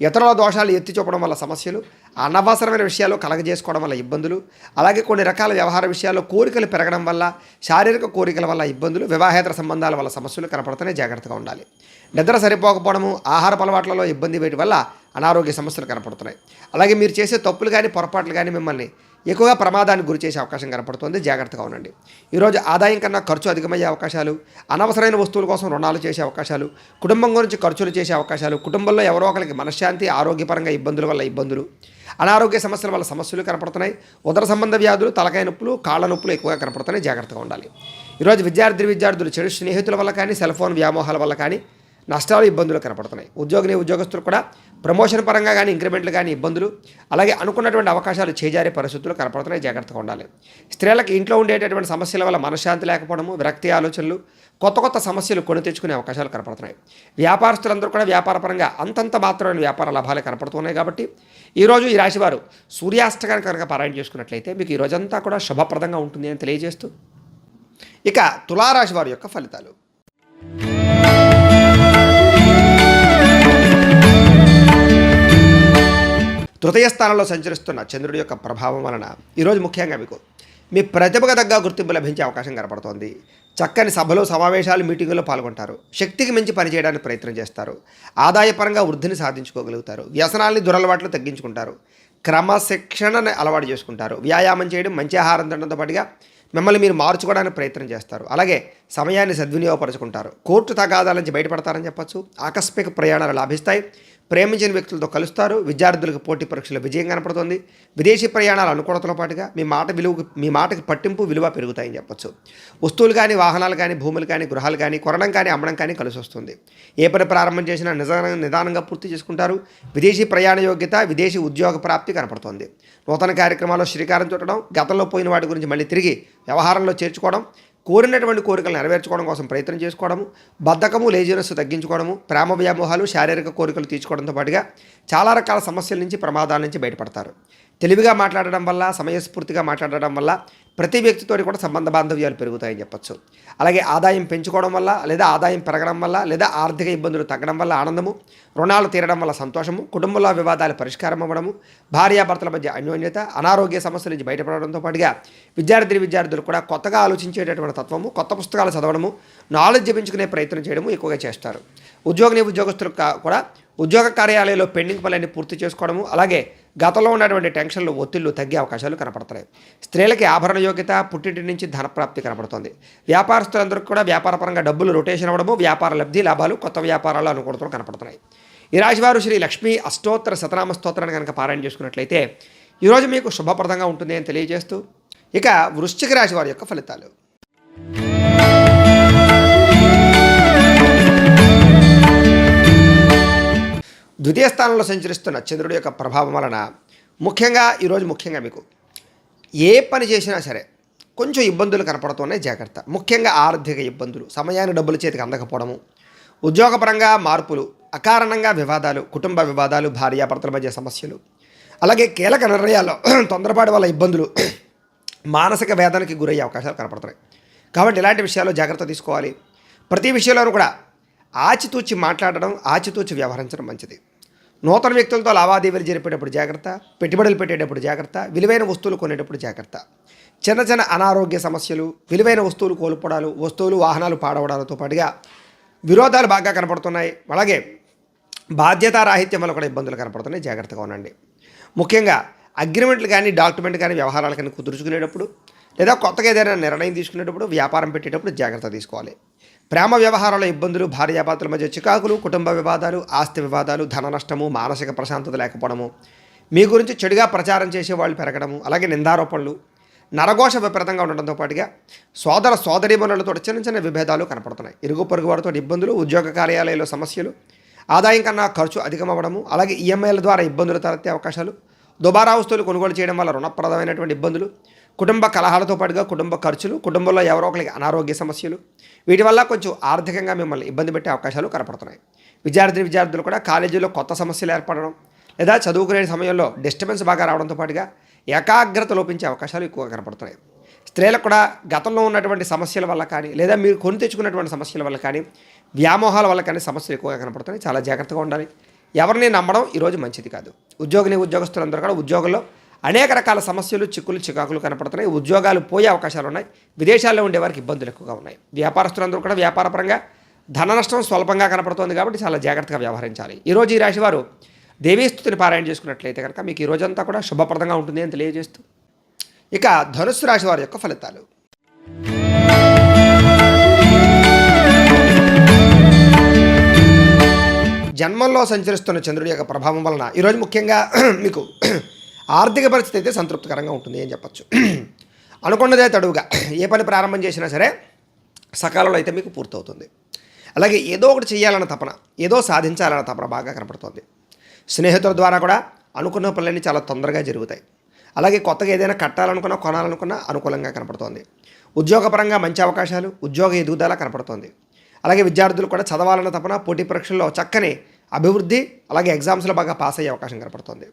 ఇతరుల దోషాలు ఎత్తి చూపడం వల్ల సమస్యలు, అనవసరమైన విషయాలు కలగజేసుకోవడం వల్ల ఇబ్బందులు, అలాగే కొన్ని రకాల వ్యవహార విషయాల్లో కోరికలు పెరగడం వల్ల, శారీరక కోరికల వల్ల ఇబ్బందులు, వివాహేతర సంబంధాల వల్ల సమస్యలు కనపడుతున్నాయి. జాగ్రత్తగా ఉండాలి. నిద్ర సరిపోకపోవడము, ఆహారపు అలవాట్లలో ఇబ్బంది వేయడం వల్ల అనారోగ్య సమస్యలు కనపడుతున్నాయి. అలాగే మీరు చేసే తప్పులు కానీ, పొరపాట్లు కానీ మిమ్మల్ని ఎక్కువగా ప్రమాదానికి గురి చేసే అవకాశం కనపడుతుంది. జాగ్రత్తగా ఉండండి. ఈరోజు ఆదాయం కన్నా ఖర్చు అధికమయ్యే అవకాశాలు, అనవసరమైన వస్తువుల కోసం రుణాలు చేసే అవకాశాలు, కుటుంబం గురించి ఖర్చులు చేసే అవకాశాలు, కుటుంబంలో ఎవరో ఒకరికి మనశ్శాంతి, ఆరోగ్యపరంగా ఇబ్బందుల వల్ల ఇబ్బందులు, అనారోగ్య సమస్యల వల్ల సమస్యలు కనపడుతున్నాయి. ఉదర సంబంధ వ్యాధులు, తలకాయ నొప్పులు, కాళ్ళ నొప్పులు ఎక్కువగా కనపడుతున్నాయి. జాగ్రత్తగా ఉండాలి. ఈరోజు విద్యార్థులు చెడు స్నేహితుల వల్ల కానీ, సెల్ ఫోన్ వ్యామోహాల వల్ల కానీ నష్టాలు ఇబ్బందులు కనపడుతున్నాయి. ఉద్యోగస్తులు కూడా ప్రమోషన్ పరంగా కానీ ఇంక్రిమెంట్లు కానీ ఇబ్బందులు, అలాగే అనుకున్నటువంటి అవకాశాలు చేజారే పరిస్థితులు కనపడుతున్నాయి. జాగ్రత్తగా ఉండాలి. స్త్రీలకు ఇంట్లో ఉండేటటువంటి సమస్యల వల్ల మనశ్శాంతి లేకపోవడము, విరక్తి ఆలోచనలు, కొత్త సమస్యలు కొని తెచ్చుకునే అవకాశాలు కనపడుతున్నాయి. వ్యాపారస్తులందరూ కూడా వ్యాపారపరంగా అంతంత మాత్రమైన వ్యాపార లాభాలే కనపడుతున్నాయి. కాబట్టి ఈరోజు ఈ రాశివారు సూర్యాష్టకాన్ని కనుక పారాయణ చేసుకున్నట్లయితే మీకు ఈ రోజంతా కూడా శుభప్రదంగా ఉంటుంది అని తెలియజేస్తూ, ఇక తులారాశి వారి యొక్క ఫలితాలు. తృతీయ స్థానంలో సంచరిస్తున్న చంద్రుడి యొక్క ప్రభావం వలన ఈరోజు ముఖ్యంగా మీకు మీ ప్రతిభకు తగ్గ గుర్తింపు లభించే అవకాశం కనపడుతోంది. చక్కని సభలు, సమావేశాలు, మీటింగుల్లో పాల్గొంటారు. శక్తికి మించి పనిచేయడానికి ప్రయత్నం చేస్తారు. ఆదాయపరంగా వృద్ధిని సాధించుకోగలుగుతారు. వ్యసనాల్ని, దురలవాట్లు తగ్గించుకుంటారు. క్రమశిక్షణని అలవాటు చేసుకుంటారు. వ్యాయామం చేయడం, మంచి ఆహారం తినడంతో పాటుగా మిమ్మల్ని మీరు మార్చుకోవడానికి ప్రయత్నం చేస్తారు. అలాగే సమయాన్ని సద్వినియోగపరుచుకుంటారు. కోర్టు తగాదాల నుంచి బయటపడతారని చెప్పచ్చు. ఆకస్మిక ప్రయాణాలు లాభిస్తాయి. ప్రేమించిన వ్యక్తులతో కలుస్తారు. విద్యార్థులకు పోటీ పరీక్షలో విజయం కనపడుతుంది. విదేశీ ప్రయాణాల అనుకూలతతో పాటుగా మీ మాటకి పట్టింపు, విలువ పెరుగుతాయని చెప్పచ్చు. వస్తువులు కానీ, వాహనాలు కానీ, భూములు కానీ, గృహాలు కానీ కొనడం కానీ, అమ్మడం కానీ కలిసి వస్తుంది. ఏ పని ప్రారంభం చేసినా నిదానంగా పూర్తి చేసుకుంటారు. విదేశీ ప్రయాణ యోగ్యత, విదేశీ ఉద్యోగ ప్రాప్తి కనపడుతోంది. నూతన కార్యక్రమాల్లో శ్రీకారం చుట్టడం, గతంలో పోయిన వాటి గురించి మళ్ళీ తిరిగి వ్యవహారంలో చేర్చుకోవడం, కోరినటువంటి కోరికలు నెరవేర్చుకోవడం కోసం ప్రయత్నం చేసుకోవడము, బద్ధకము, లేజినెస్ తగ్గించుకోవడము, ప్రేమ వ్యామోహాలు, శారీరక కోరికలు తీర్చుకోవడంతో పాటుగా చాలా రకాల సమస్యల నుంచి, ప్రమాదాల నుంచి బయటపడతారు. తెలివిగా మాట్లాడడం వల్ల, సమయస్ఫూర్తిగా మాట్లాడడం వల్ల ప్రతి వ్యక్తితో కూడా సంబంధ బాంధవ్యాలు పెరుగుతాయని చెప్పచ్చు. అలాగే ఆదాయం పెంచుకోవడం వల్ల, లేదా ఆదాయం పెరగడం వల్ల, లేదా ఆర్థిక ఇబ్బందులు తగ్గడం వల్ల ఆనందము, రుణాలు తీరడం వల్ల సంతోషము, కుటుంబంలో వివాదాలు పరిష్కారం అవ్వడము, భార్యాభర్తల మధ్య అన్యోన్యత, అనారోగ్య సమస్యల నుంచి బయటపడడంతో పాటుగా విద్యార్థులు కూడా కొత్తగా ఆలోచించేటటువంటి తత్వము, కొత్త పుస్తకాలు చదవడము, నాలెడ్జ్ పెంచుకునే ప్రయత్నం చేయడము ఎక్కువగా చేస్తారు. ఉద్యోగస్తులు కూడా ఉద్యోగ కార్యాలయంలో పెండింగ్ పనులన్నీ పూర్తి చేసుకోవడము, అలాగే గతంలో ఉన్నటువంటి టెన్షన్లు, ఒత్తిళ్లు తగ్గే అవకాశాలు కనపడుతున్నాయి. స్త్రీలకి ఆభరణ యోగ్యత, పుట్టింటి నుంచి ధనప్రాప్తి కనపడుతుంది. వ్యాపారస్తులందరికీ కూడా వ్యాపారపరంగా డబ్బులు రొటేషన్ అవ్వడము, వ్యాపార లబ్ధి, లాభాలు, కొత్త వ్యాపారాలు అనుకూలతలు కనపడుతున్నాయి. ఈ రాశివారు శ్రీ లక్ష్మీ అష్టోత్తర శతనామ స్తోత్రాన్ని కనుక పారాయణ చేసుకున్నట్లయితే ఈరోజు మీకు శుభప్రదంగా ఉంటుంది అని తెలియజేస్తూ, ఇక వృశ్చిక రాశి వారి యొక్క ఫలితాలు. ద్వితీయ స్థానంలో సంచరిస్తున్న చంద్రుడి యొక్క ప్రభావం వలన ముఖ్యంగా మీకు ఏ పని చేసినా సరే కొంచెం ఇబ్బందులు కనపడుతున్నాయి. జాగ్రత్త. ముఖ్యంగా ఆర్థిక ఇబ్బందులు, సమయానికి డబ్బులు చేతికి అందకపోవడము, ఉద్యోగపరంగా మార్పులు, అకారణంగా వివాదాలు, కుటుంబ వివాదాలు, భార్యాభర్తల మధ్య సమస్యలు, అలాగే కీలక నిర్ణయాల్లో తొందరపాటు వల్ల ఇబ్బందులు, మానసిక వేదనకి గురయ్యే అవకాశాలు కనపడుతున్నాయి. కాబట్టి ఇలాంటి విషయాల్లో జాగ్రత్త తీసుకోవాలి. ప్రతి విషయంలోనూ కూడా ఆచితూచి మాట్లాడడం, ఆచితూచి వ్యవహరించడం మంచిది. నూతన వ్యక్తులతో లావాదేవీలు జరిపేటప్పుడు జాగ్రత్త, పెట్టుబడులు పెట్టేటప్పుడు జాగ్రత్త, విలువైన వస్తువులు కొనేటప్పుడు జాగ్రత్త. చిన్న అనారోగ్య సమస్యలు, విలువైన వస్తువులు కోల్పోవడాలు, వస్తువులు, వాహనాలు పాడవడాలతో పాటుగా విరోధాలు బాగా కనపడుతున్నాయి. అలాగే బాధ్యతారాహిత్యం వల్ల కూడా ఇబ్బందులు కనపడుతున్నాయి. జాగ్రత్తగా ఉండండి. ముఖ్యంగా అగ్రిమెంట్లు కానీ, డాక్యుమెంట్ కానీ, వ్యవహారాలు కానీ కుదుర్చుకునేటప్పుడు, లేదా కొత్తగా ఏదైనా నిర్ణయం తీసుకునేటప్పుడు, వ్యాపారం పెట్టేటప్పుడు జాగ్రత్త తీసుకోవాలి. ప్రేమ వ్యవహారాల ఇబ్బందులు, భార్యాభర్తల మధ్య చికాకులు, కుటుంబ వివాదాలు, ఆస్తి వివాదాలు, ధన నష్టము, మానసిక ప్రశాంతత లేకపోవడము, మీ గురించి చెడుగా ప్రచారం చేసేవాళ్ళు పెరగడము, అలాగే నిందారోపణలు, నరఘోష విపరీతంగా ఉండడంతో పాటుగా సోదరీమణులతో చిన్న విభేదాలు కనపడుతున్నాయి. ఇరుగు పొరుగు వారితో ఇబ్బందులు, ఉద్యోగ కార్యాలయాల్లో సమస్యలు, ఆదాయం కన్నా ఖర్చు అధికమవ్వడము, అలాగే ఈఎంఐల ద్వారా ఇబ్బందులు తలెత్తే అవకాశాలు, దుబారా వస్తువులు కొనుగోలు చేయడం వల్ల రుణప్రదమైనటువంటి ఇబ్బందులు, కుటుంబ కలహాలతో పాటుగా కుటుంబ ఖర్చులు, కుటుంబంలో ఎవరో ఒకరికి అనారోగ్య సమస్యలు, వీటి వల్ల కొంచెం ఆర్థికంగా మిమ్మల్ని ఇబ్బంది పెట్టే అవకాశాలు కనపడుతున్నాయి. విద్యార్థులు కూడా కాలేజీలో కొత్త సమస్యలు ఏర్పడడం, లేదా చదువుకునే సమయంలో డిస్టర్బెన్స్ బాగా రావడంతో పాటుగా ఏకాగ్రత లోపించే అవకాశాలు ఎక్కువగా కనపడుతున్నాయి. స్త్రీలకు కూడా గతంలో ఉన్నటువంటి సమస్యల వల్ల కానీ, లేదా మీరు కొని తెచ్చుకున్నటువంటి సమస్యల వల్ల కానీ, వ్యామోహాల వల్ల కానీ సమస్యలు ఎక్కువగా కనపడుతున్నాయి. చాలా జాగ్రత్తగా ఉండాలి. ఎవరిని నమ్మడం ఈరోజు మంచిది కాదు. ఉద్యోగస్తులందరూ కూడా ఉద్యోగంలో అనేక రకాల సమస్యలు, చిక్కులు, చికాకులు కనపడుతున్నాయి. ఉద్యోగాలు పోయే అవకాశాలు ఉన్నాయి. విదేశాల్లో ఉండే వారికి ఇబ్బందులు ఎక్కువగా ఉన్నాయి. వ్యాపారస్తులందరూ కూడా వ్యాపారపరంగా ధన నష్టం స్వల్పంగా కనపడుతోంది. కాబట్టి చాలా జాగ్రత్తగా వ్యవహరించాలి. ఈరోజు ఈ రాశి వారు దేవీస్తుతిని పారాయణ చేసుకున్నట్లయితే కనుక మీకు ఈ రోజంతా కూడా శుభప్రదంగా ఉంటుంది అని తెలియజేస్తూ, ఇక ధనుస్సు రాశి వారి యొక్క ఫలితాలు. జన్మంలో సంచరిస్తున్న చంద్రుడి యొక్క ప్రభావం వలన ఈరోజు ముఖ్యంగా మీకు ఆర్థిక పరిస్థితి అయితే సంతృప్తికరంగా ఉంటుంది అని చెప్పచ్చు. అనుకున్నదే తడువుగా ఏ పని ప్రారంభం చేసినా సరే సకాలంలో అయితే మీకు పూర్తవుతుంది. అలాగే ఏదో ఒకటి చేయాలన్న తపన, ఏదో సాధించాలన్న తపన బాగా కనపడుతోంది. స్నేహితుల ద్వారా కూడా అనుకున్న పనులన్నీ చాలా తొందరగా జరుగుతాయి. అలాగే కొత్తగా ఏదైనా కట్టాలనుకున్నా, కొనాలనుకున్నా అనుకూలంగా కనపడుతోంది. ఉద్యోగపరంగా మంచి అవకాశాలు, ఉద్యోగ ఎదుగుదల కనపడుతోంది. అలాగే విద్యార్థులు కూడా చదవాలన్న తపన, పోటీ పరీక్షల్లో చక్కని అభివృద్ధి, అలాగే ఎగ్జామ్స్లో బాగా పాస్ అయ్యే అవకాశం కనపడుతోంది.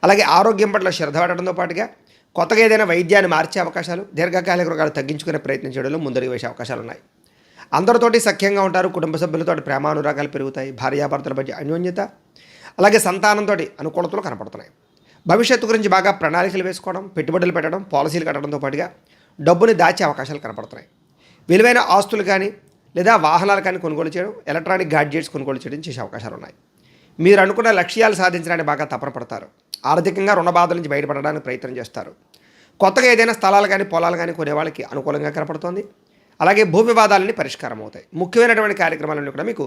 అలాగే ఆరోగ్యం పట్ల శ్రద్ధ పెట్టడంతో పాటుగా కొత్తగా ఏదైనా వైద్యాన్ని మార్చే అవకాశాలు, దీర్ఘకాలిక రోగాలు తగ్గించుకునే ప్రయత్నం చేయడంలో ముందడుగు వేసే అవకాశాలు ఉన్నాయి. అందరితోటి సఖ్యంగా ఉంటారు. కుటుంబ సభ్యులతో ప్రేమానురాగాలు పెరుగుతాయి. భార్యాభర్తల మధ్య అన్యోన్యత, అలాగే సంతానంతో అనుకూలతలు కనపడుతున్నాయి. భవిష్యత్తు గురించి బాగా ప్రణాళికలు వేసుకోవడం, పెట్టుబడులు పెట్టడం, పాలసీలు కట్టడంతో పాటుగా డబ్బుని దాచే అవకాశాలు కనపడుతున్నాయి. విలువైన ఆస్తులు కానీ లేదా వాహనాలు కానీ కొనుగోలు చేయడం, ఎలక్ట్రానిక్ గాడ్జెట్స్ కొనుగోలు చేయడం చేసే అవకాశాలు ఉన్నాయి. మీరు అనుకున్న లక్ష్యాలు సాధించడానికి బాగా తపన పడతారు. ఆర్థికంగా రుణ బాధల నుంచి బయటపడడానికి ప్రయత్నం చేస్తారు. కొత్తగా ఏదైనా స్థలాలు కానీ పొలాలు కానీ కొనే వాళ్ళకి అనుకూలంగా కనపడుతోంది. అలాగే భూ వివాదాలన్నీ పరిష్కారం అవుతాయి. ముఖ్యమైనటువంటి కార్యక్రమాలన్నీ కూడా మీకు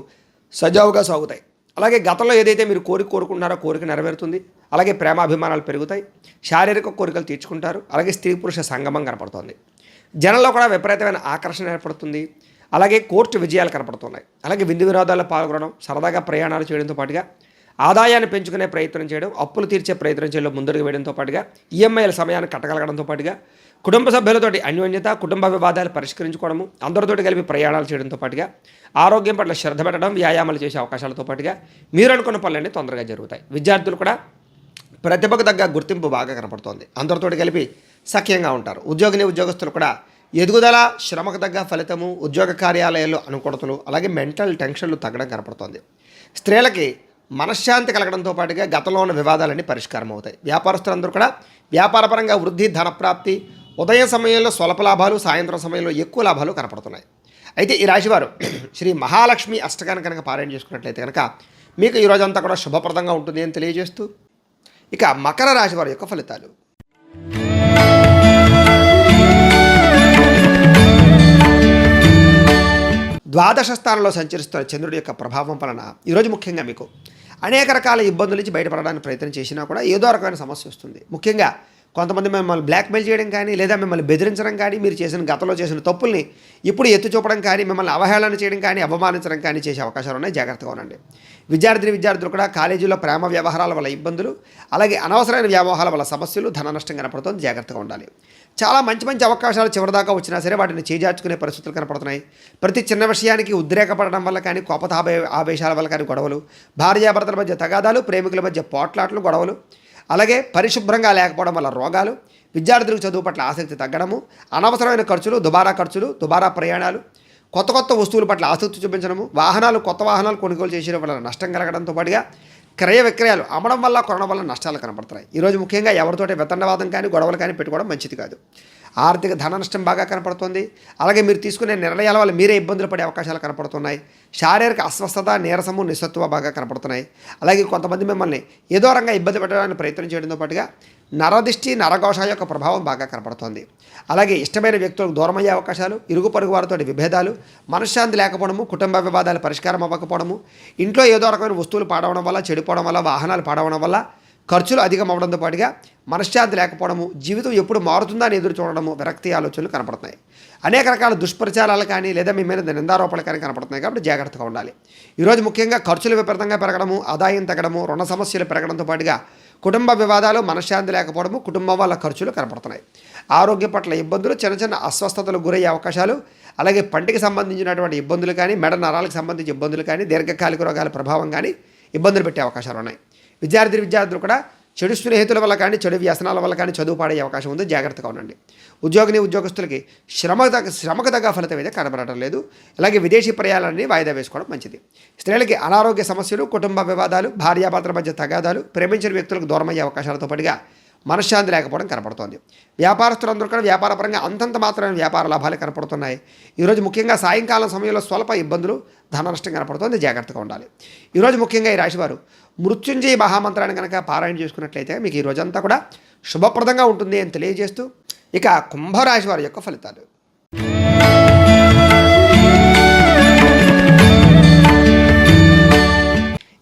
సజావుగా సాగుతాయి. అలాగే గతంలో ఏదైతే మీరు కోరుకుంటున్నారో కోరిక నెరవేరుతుంది. అలాగే ప్రేమాభిమానాలు పెరుగుతాయి. శారీరక కోరికలు తీర్చుకుంటారు. అలాగే స్త్రీ పురుష సంగమం కనపడుతోంది. జనంలో కూడా విపరీతమైన ఆకర్షణ ఏర్పడుతుంది. అలాగే కోర్టు విజయాలు కనపడుతున్నాయి. అలాగే విందు వినోదాల్లో పాల్గొనడం, సరదాగా ప్రయాణాలు చేయడంతో పాటుగా ఆదాయాన్ని పెంచుకునే ప్రయత్నం చేయడం, అప్పులు తీర్చే ప్రయత్నం చేయడం ముందడుగు వేయడంతో పాటుగా ఈఎంఐల సమయాన్ని కట్టగలగడంతో పాటుగా కుటుంబ సభ్యులతోటి అన్యోన్యత, కుటుంబ వివాదాలు పరిష్కరించుకోవడము, అందరితోటి కలిపి ప్రయాణాలు చేయడంతో పాటుగా ఆరోగ్యం పట్ల శ్రద్ధ పెట్టడం, వ్యాయామాలు చేసే అవకాశాలతో పాటుగా మీరు అనుకున్న పనులన్నీ తొందరగా జరుగుతాయి. విద్యార్థులు కూడా ప్రతిభకు తగ్గ గుర్తింపు బాగా కనపడుతోంది. అందరితోటి కలిపి సఖ్యంగా ఉంటారు. ఉద్యోగస్తులు కూడా ఎదుగుదల, శ్రమకు తగ్గ ఫలితము, ఉద్యోగ కార్యాలయాల్లో అనుకూలతలు, అలాగే మెంటల్ టెన్షన్లు తగ్గడం కనపడుతోంది. స్త్రీలకి మనశ్శాంతి కలగడంతో పాటుగా గతంలో ఉన్న వివాదాలన్నీ పరిష్కారం అవుతాయి. వ్యాపారస్తులందరూ కూడా వ్యాపారపరంగా వృద్ధి, ధనప్రాప్తి, ఉదయం సమయంలో స్వల్ప లాభాలు, సాయంత్రం సమయంలో ఎక్కువ లాభాలు కనపడుతున్నాయి. అయితే ఈ రాశివారు శ్రీ మహాలక్ష్మి అష్టకాన్ని కనుక పారాయణ చేసుకున్నట్లయితే కనుక మీకు ఈ రోజంతా కూడా శుభప్రదంగా ఉంటుంది అని తెలియజేస్తూ, ఇక మకర రాశి వారి యొక్క ఫలితాలు. ద్వాదశ స్థానంలో సంచరిస్తున్న చంద్రుడి యొక్క ప్రభావం వలన ఈరోజు ముఖ్యంగా మీకు అనేక రకాల ఇబ్బందుల నుంచి బయటపడడానికి ప్రయత్నం చేసినా కూడా ఏదో రకమైన సమస్య వస్తుంది. ముఖ్యంగా కొంతమంది మిమ్మల్ని బ్లాక్మెయిల్ చేయడం కానీ, లేదా మిమ్మల్ని బెదిరించడం కానీ, మీరు గతంలో చేసిన తప్పుల్ని ఇప్పుడు ఎత్తి చూపడం కానీ, మిమ్మల్ని అవహేళన చేయడం కానీ, అవమానించడం కానీ చేసే అవకాశాలు ఉన్నాయి. జాగ్రత్తగా ఉండండి. విద్యార్థులు కూడా కాలేజీలో ప్రేమ వ్యవహారాల వల్ల ఇబ్బందులు, అలాగే అనవసరమైన వ్యామోహాల వల్ల సమస్యలు, ధన నష్టం కనపడుతుంది. జాగ్రత్తగా ఉండాలి. చాలా మంచి అవకాశాలు చివరిదాకా వచ్చినా సరే వాటిని చేజార్చుకునే పరిస్థితులు కనపడుతున్నాయి. ప్రతి చిన్న విషయానికి ఉద్రేకపడడం వల్ల కానీ, ఆవేశాల వల్ల కానీ గొడవలు, భార్యాభర్తల మధ్య తగాదాలు, ప్రేమికుల మధ్య పోట్లాట్లు, గొడవలు, అలాగే పరిశుభ్రంగా లేకపోవడం వల్ల రోగాలు, విద్యార్థులకు చదువు పట్ల ఆసక్తి తగ్గడము, అనవసరమైన ఖర్చులు, దుబారా ప్రయాణాలు, కొత్త వస్తువుల పట్ల ఆసక్తి చూపించడము, కొత్త వాహనాలు కొనుగోలు చేసడం వల్ల నష్టం కలగడంతో పాటుగా క్రయ విక్రయాలు అమ్మడం వల్ల, కొనడం వల్ల నష్టాలు కనపడుతున్నాయి. ఈరోజు ముఖ్యంగా ఎవరితోటి వితండవాదం కానీ, గొడవలు కానీ పెట్టుకోవడం మంచిది కాదు. ఆర్థిక ధన నష్టం బాగా కనపడుతుంది. అలాగే మీరు తీసుకునే నిర్ణయాల వల్ల మీరే ఇబ్బందులు పడే అవకాశాలు కనపడుతున్నాయి. శారీరక అస్వస్థత, నీరసము, నిస్సత్వ బాగా కనపడుతున్నాయి. అలాగే కొంతమంది మిమ్మల్ని ఏదో రంగా ఇబ్బంది పెట్టడానికి ప్రయత్నం చేయడంతో పాటుగా నరదిష్టి, నరఘోష యొక్క ప్రభావం బాగా కనపడుతోంది. అలాగే ఇష్టమైన వ్యక్తులకు దూరమయ్యే అవకాశాలు, ఇరుగు పొరుగు వారితో విభేదాలు, మనశ్శాంతి లేకపోవడము, కుటుంబ వివాదాలు పరిష్కారం అవ్వకపోవడము, ఇంట్లో ఏదో రకమైన వస్తువులు పాడవడం వల్ల, చెడిపోవడం వల్ల, వాహనాలు పాడవడం వల్ల ఖర్చులు అధికం అవ్వడంతో పాటుగా మనశ్శాంతి లేకపోవడము, జీవితం ఎప్పుడు మారుతుందా అని ఎదురు చూడడము, విరక్తి ఆలోచనలు కనపడుతున్నాయి. అనేక రకాల దుష్ప్రచారాలు కానీ, లేదా మీ మీద నిందారోపణలు కానీ కనపడుతున్నాయి. కాబట్టి జాగ్రత్తగా ఉండాలి. ఈరోజు ముఖ్యంగా ఖర్చులు విపరీతంగా పెరగడము, ఆదాయం తగ్గడము, రుణ సమస్యలు పెరగడంతో పాటుగా కుటుంబ వివాదాలు, మనశ్శాంతి లేకపోవడము, కుటుంబం వల్ల ఖర్చులు కనపడుతున్నాయి. ఆరోగ్యం పట్ల ఇబ్బందులు, చిన్న అస్వస్థతలకు గురయ్యే అవకాశాలు, అలాగే పంటికి సంబంధించినటువంటి ఇబ్బందులు కానీ, మెడ నరాలకు సంబంధించిన ఇబ్బందులు కానీ, దీర్ఘకాలిక రోగాల ప్రభావం కానీ ఇబ్బందులు పెట్టే అవకాశాలు ఉన్నాయి. విద్యార్థులు కూడా చెడు స్నేహితుల వల్ల కానీ, చెడు వ్యసనాల వల్ల కానీ చదువు పాడే అవకాశం ఉంది. జాగ్రత్తగా ఉండండి. ఉద్యోగస్తులకి శ్రమకు తగ్గ ఫలితం అయితే కనబడటం లేదు. అలాగే విదేశీ ప్రయాణాలని వాయిదా వేసుకోవడం మంచిది. స్త్రీలకి అనారోగ్య సమస్యలు, కుటుంబ వివాదాలు, భార్యాభర్తల మధ్య తగాదాలు, ప్రేమించిన వ్యక్తులకు దూరమయ్యే అవకాశాలతో పాటుగా మనశ్శాంతి లేకపోవడం కనపడుతోంది. వ్యాపారస్తులందరూ కూడా వ్యాపారపరంగా అంతంత మాత్రమే వ్యాపార లాభాలు కనపడుతున్నాయి. ఈరోజు ముఖ్యంగా సాయంకాలం సమయంలో స్వల్ప ఇబ్బందులు, ధన నష్టం కనపడుతుంది. జాగ్రత్తగా ఉండాలి. ఈరోజు ముఖ్యంగా ఈ రాశివారు మృత్యుంజయ మహామంత్రాన్ని కనుక పారాయణ చేసుకున్నట్లయితే మీకు ఈ రోజంతా కూడా శుభప్రదంగా ఉంటుంది అని తెలియజేస్తూ, ఇక కుంభరాశి వారి యొక్క ఫలితాలు.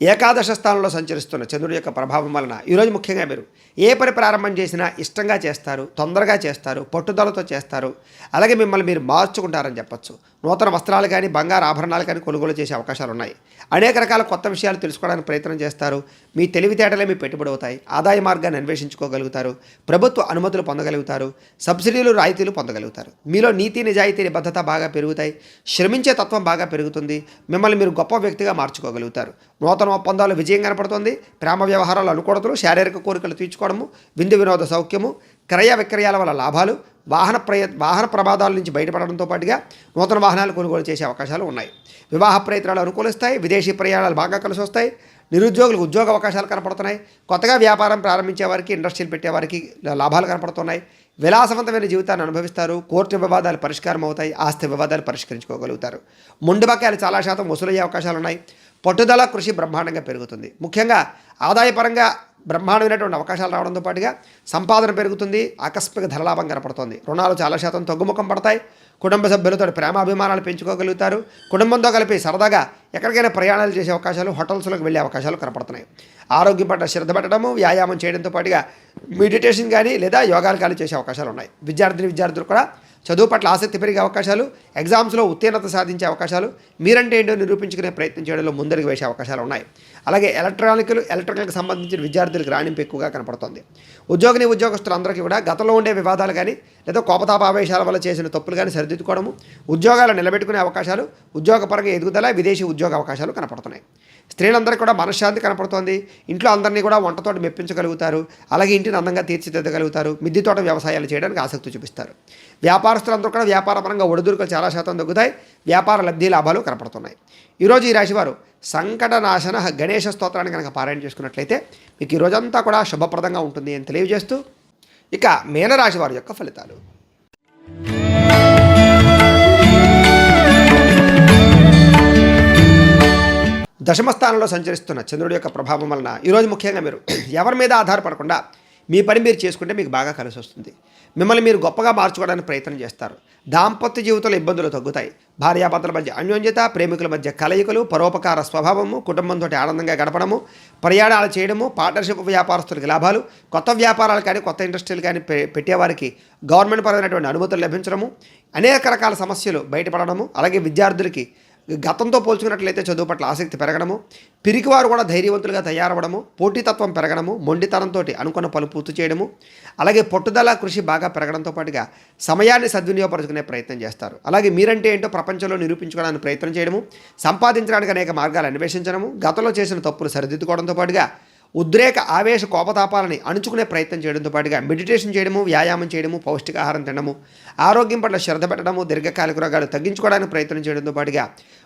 ఏకాదశ స్థానంలో సంచరిస్తున్న చంద్రుడి యొక్క ప్రభావం వలన ఈరోజు ముఖ్యంగా మీరు ఏ పని ప్రారంభం చేసినా ఇష్టంగా చేస్తారు, తొందరగా చేస్తారు, పట్టుదలతో చేస్తారు. అలాగే మిమ్మల్ని మీరు మార్చుకుంటారని చెప్పచ్చు. నూతన వస్త్రాలు కానీ బంగారు ఆభరణాలు కానీ కొనుగోలు చేసే అవకాశాలు ఉన్నాయి. అనేక రకాల కొత్త విషయాలు తెలుసుకోవడానికి ప్రయత్నం చేస్తారు. మీ తెలివితేటలే మీ పెట్టుబడి అవుతాయి. ఆదాయ మార్గాన్ని అన్వేషించుకోగలుగుతారు. ప్రభుత్వ అనుమతులు పొందగలుగుతారు. సబ్సిడీలు రాయితీలు పొందగలుగుతారు. మీలో నీతి నిజాయితీ నిబద్ధత బాగా పెరుగుతాయి. శ్రమించే తత్వం బాగా పెరుగుతుంది. మిమ్మల్ని మీరు గొప్ప వ్యక్తిగా మార్చుకోగలుగుతారు. నూతన ఒప్పందాలు విజయం కనపడుతుంది. ప్రేమ వ్యవహారాలు అనుకూడతలు, శారీరక కోరికలు తీర్చుకోవడము, విందు వినోద సౌఖ్యము, క్రయ విక్రయాల వల్ల లాభాలు, వాహన ప్రమాదాల నుంచి బయటపడడంతో పాటుగా నూతన వాహనాలు కొనుగోలు చేసే అవకాశాలు ఉన్నాయి. వివాహ ప్రయత్నాలు అనుకూలిస్తాయి. విదేశీ ప్రయాణాలు బాగా కలిసి వస్తాయి. నిరుద్యోగులకు ఉద్యోగ అవకాశాలు కనపడుతున్నాయి. కొత్తగా వ్యాపారం ప్రారంభించే వారికి, ఇండస్ట్రీలు పెట్టేవారికి లాభాలు కనపడుతున్నాయి. విలాసవంతమైన జీవితాన్ని అనుభవిస్తారు. కోర్టు వివాదాలు పరిష్కారం అవుతాయి. ఆస్తి వివాదాలు పరిష్కరించుకోగలుగుతారు. మొండి బకాయిలు చాలా శాతం వసూలయ్యే అవకాశాలు ఉన్నాయి. పట్టుదల కృషి బ్రహ్మాండంగా పెరుగుతుంది. ముఖ్యంగా ఆదాయపరంగా బ్రహ్మాండమైనటువంటి అవకాశాలు రావడంతో పాటుగా సంపాదన పెరుగుతుంది. ఆకస్మిక ధనలాభం కనపడుతుంది. రుణాలు చాలా శాతం తగ్గుముఖం పడతాయి. కుటుంబ సభ్యులతో ప్రేమాభిమానాలు పెంచుకోగలుగుతారు. కుటుంబంతో కలిపి సరదాగా ఎక్కడికైనా ప్రయాణాలు చేసే అవకాశాలు, హోటల్స్లోకి వెళ్ళే అవకాశాలు కనపడుతున్నాయి. ఆరోగ్యం పట్ల శ్రద్ధ పెట్టడము, వ్యాయామం చేయడంతో పాటుగా మెడిటేషన్ కానీ లేదా యోగాలు కానీ చేసే అవకాశాలు ఉన్నాయి. విద్యార్థులు కూడా చదువు పట్ల ఆసక్తి పెరిగే అవకాశాలు, ఎగ్జామ్స్లో ఉత్తీర్ణత సాధించే అవకాశాలు, మీరంటే ఏంటో నిరూపించుకునే ప్రయత్నం చేయడంలో ముందరికి వేసే అవకాశాలు ఉన్నాయి. అలాగే ఎలక్ట్రికల్కి సంబంధించిన విద్యార్థులకు రాణింపు ఎక్కువగా కనపడుతుంది. ఉద్యోగస్తులందరికీ కూడా గతంలో ఉండే వివాదాలు కానీ లేదా కోపతాపావేశాల వల్ల చేసిన తప్పులు కానీ సరిదిద్దుకోవడము, ఉద్యోగాలు నిలబెట్టుకునే అవకాశాలు, ఉద్యోగపరంగా ఎదుగుదల, విదేశీ ఉద్యోగ అవకాశాలు కనపడుతున్నాయి. స్త్రీలందరికీ కూడా మనశ్శాంతి కనపడుతోంది. ఇంట్లో అందరినీ కూడా వంటతోటి మెప్పించగలుగుతారు. అలాగే ఇంటిని అందంగా తీర్చిదిద్దగలుగుతారు. మిద్దె తోట వ్యవసాయాలు చేయడానికి ఆసక్తి చూపిస్తారు. వ్యాపారస్తులందరూ కూడా వ్యాపారపరంగా ఒడిదుడుకులు చాలా శాతం తగ్గుతాయి. వ్యాపార లబ్ధి లాభాలు కనపడుతున్నాయి. ఈరోజు ఈ రాశివారు సంకటనాశన గణేశ స్తోత్రాన్ని కనుక పారాయణ చేసుకున్నట్లయితే మీకు ఈ రోజంతా కూడా శుభప్రదంగా ఉంటుంది అని తెలియజేస్తూ, ఇక మీనరాశి వారి యొక్క ఫలితాలు. దశమస్థానంలో సంచరిస్తున్న చంద్రుడి యొక్క ప్రభావం వలన ఈరోజు ముఖ్యంగా మీరు ఎవరి మీద ఆధారపడకుండా మీ పని మీరు చేసుకుంటే మీకు బాగా కలిసి వస్తుంది. మిమ్మల్ని మీరు గొప్పగా మార్చుకోవడానికి ప్రయత్నం చేస్తారు. దాంపత్య జీవితంలో ఇబ్బందులు తగ్గుతాయి. భార్యాభర్తల మధ్య అన్యోన్యత, ప్రేమికుల మధ్య కలయికలు, పరోపకార స్వభావము, కుటుంబంతో ఆనందంగా గడపడము, ప్రయాణాలు చేయడము, పార్ట్నర్షిప్ వ్యాపారస్తులకు లాభాలు, కొత్త వ్యాపారాలు కానీ కొత్త ఇండస్ట్రీలు కానీ పెట్టేవారికి గవర్నమెంట్ పరమైనటువంటి అనుమతులు లభించడము, అనేక రకాల సమస్యలు బయటపడడము, అలాగే విద్యార్థులకి గతంతో పోల్చుకున్నట్లయితే చదువు పట్ల ఆసక్తి పెరగడము, పిరికివారు కూడా ధైర్యవంతులుగా తయారవడము, పోటీతత్వం పెరగడము, మొండితనంతో అనుకున్న పనులు పూర్తి చేయడము, అలాగే పట్టుదల కృషి బాగా పెరగడంతో పాటుగా సమయాన్ని సద్వినియోగపరుచుకునే ప్రయత్నం చేస్తారు. అలాగే మీరంటే ఏంటో ప్రపంచంలో నిరూపించుకోవడానికి ప్రయత్నం చేయడము, సంపాదించడానికి అనేక మార్గాలు అన్వేషించడము, గతంలో చేసిన తప్పులు సరిదిద్దుకోవడంతో పాటుగా ఉద్రేక ఆవేశ కోపతాపాలని అణుచుకునే ప్రయత్నం చేయడంతో పాటుగా మెడిటేషన్ చేయడము, వ్యాయామం చేయడము, పౌష్టికాహారం తినడము, ఆరోగ్యం పట్ల శ్రద్ధ పెట్టడము, దీర్ఘకాలిక రోగాలు తగ్గించుకోవడానికి ప్రయత్నం చేయడంతో పాటుగా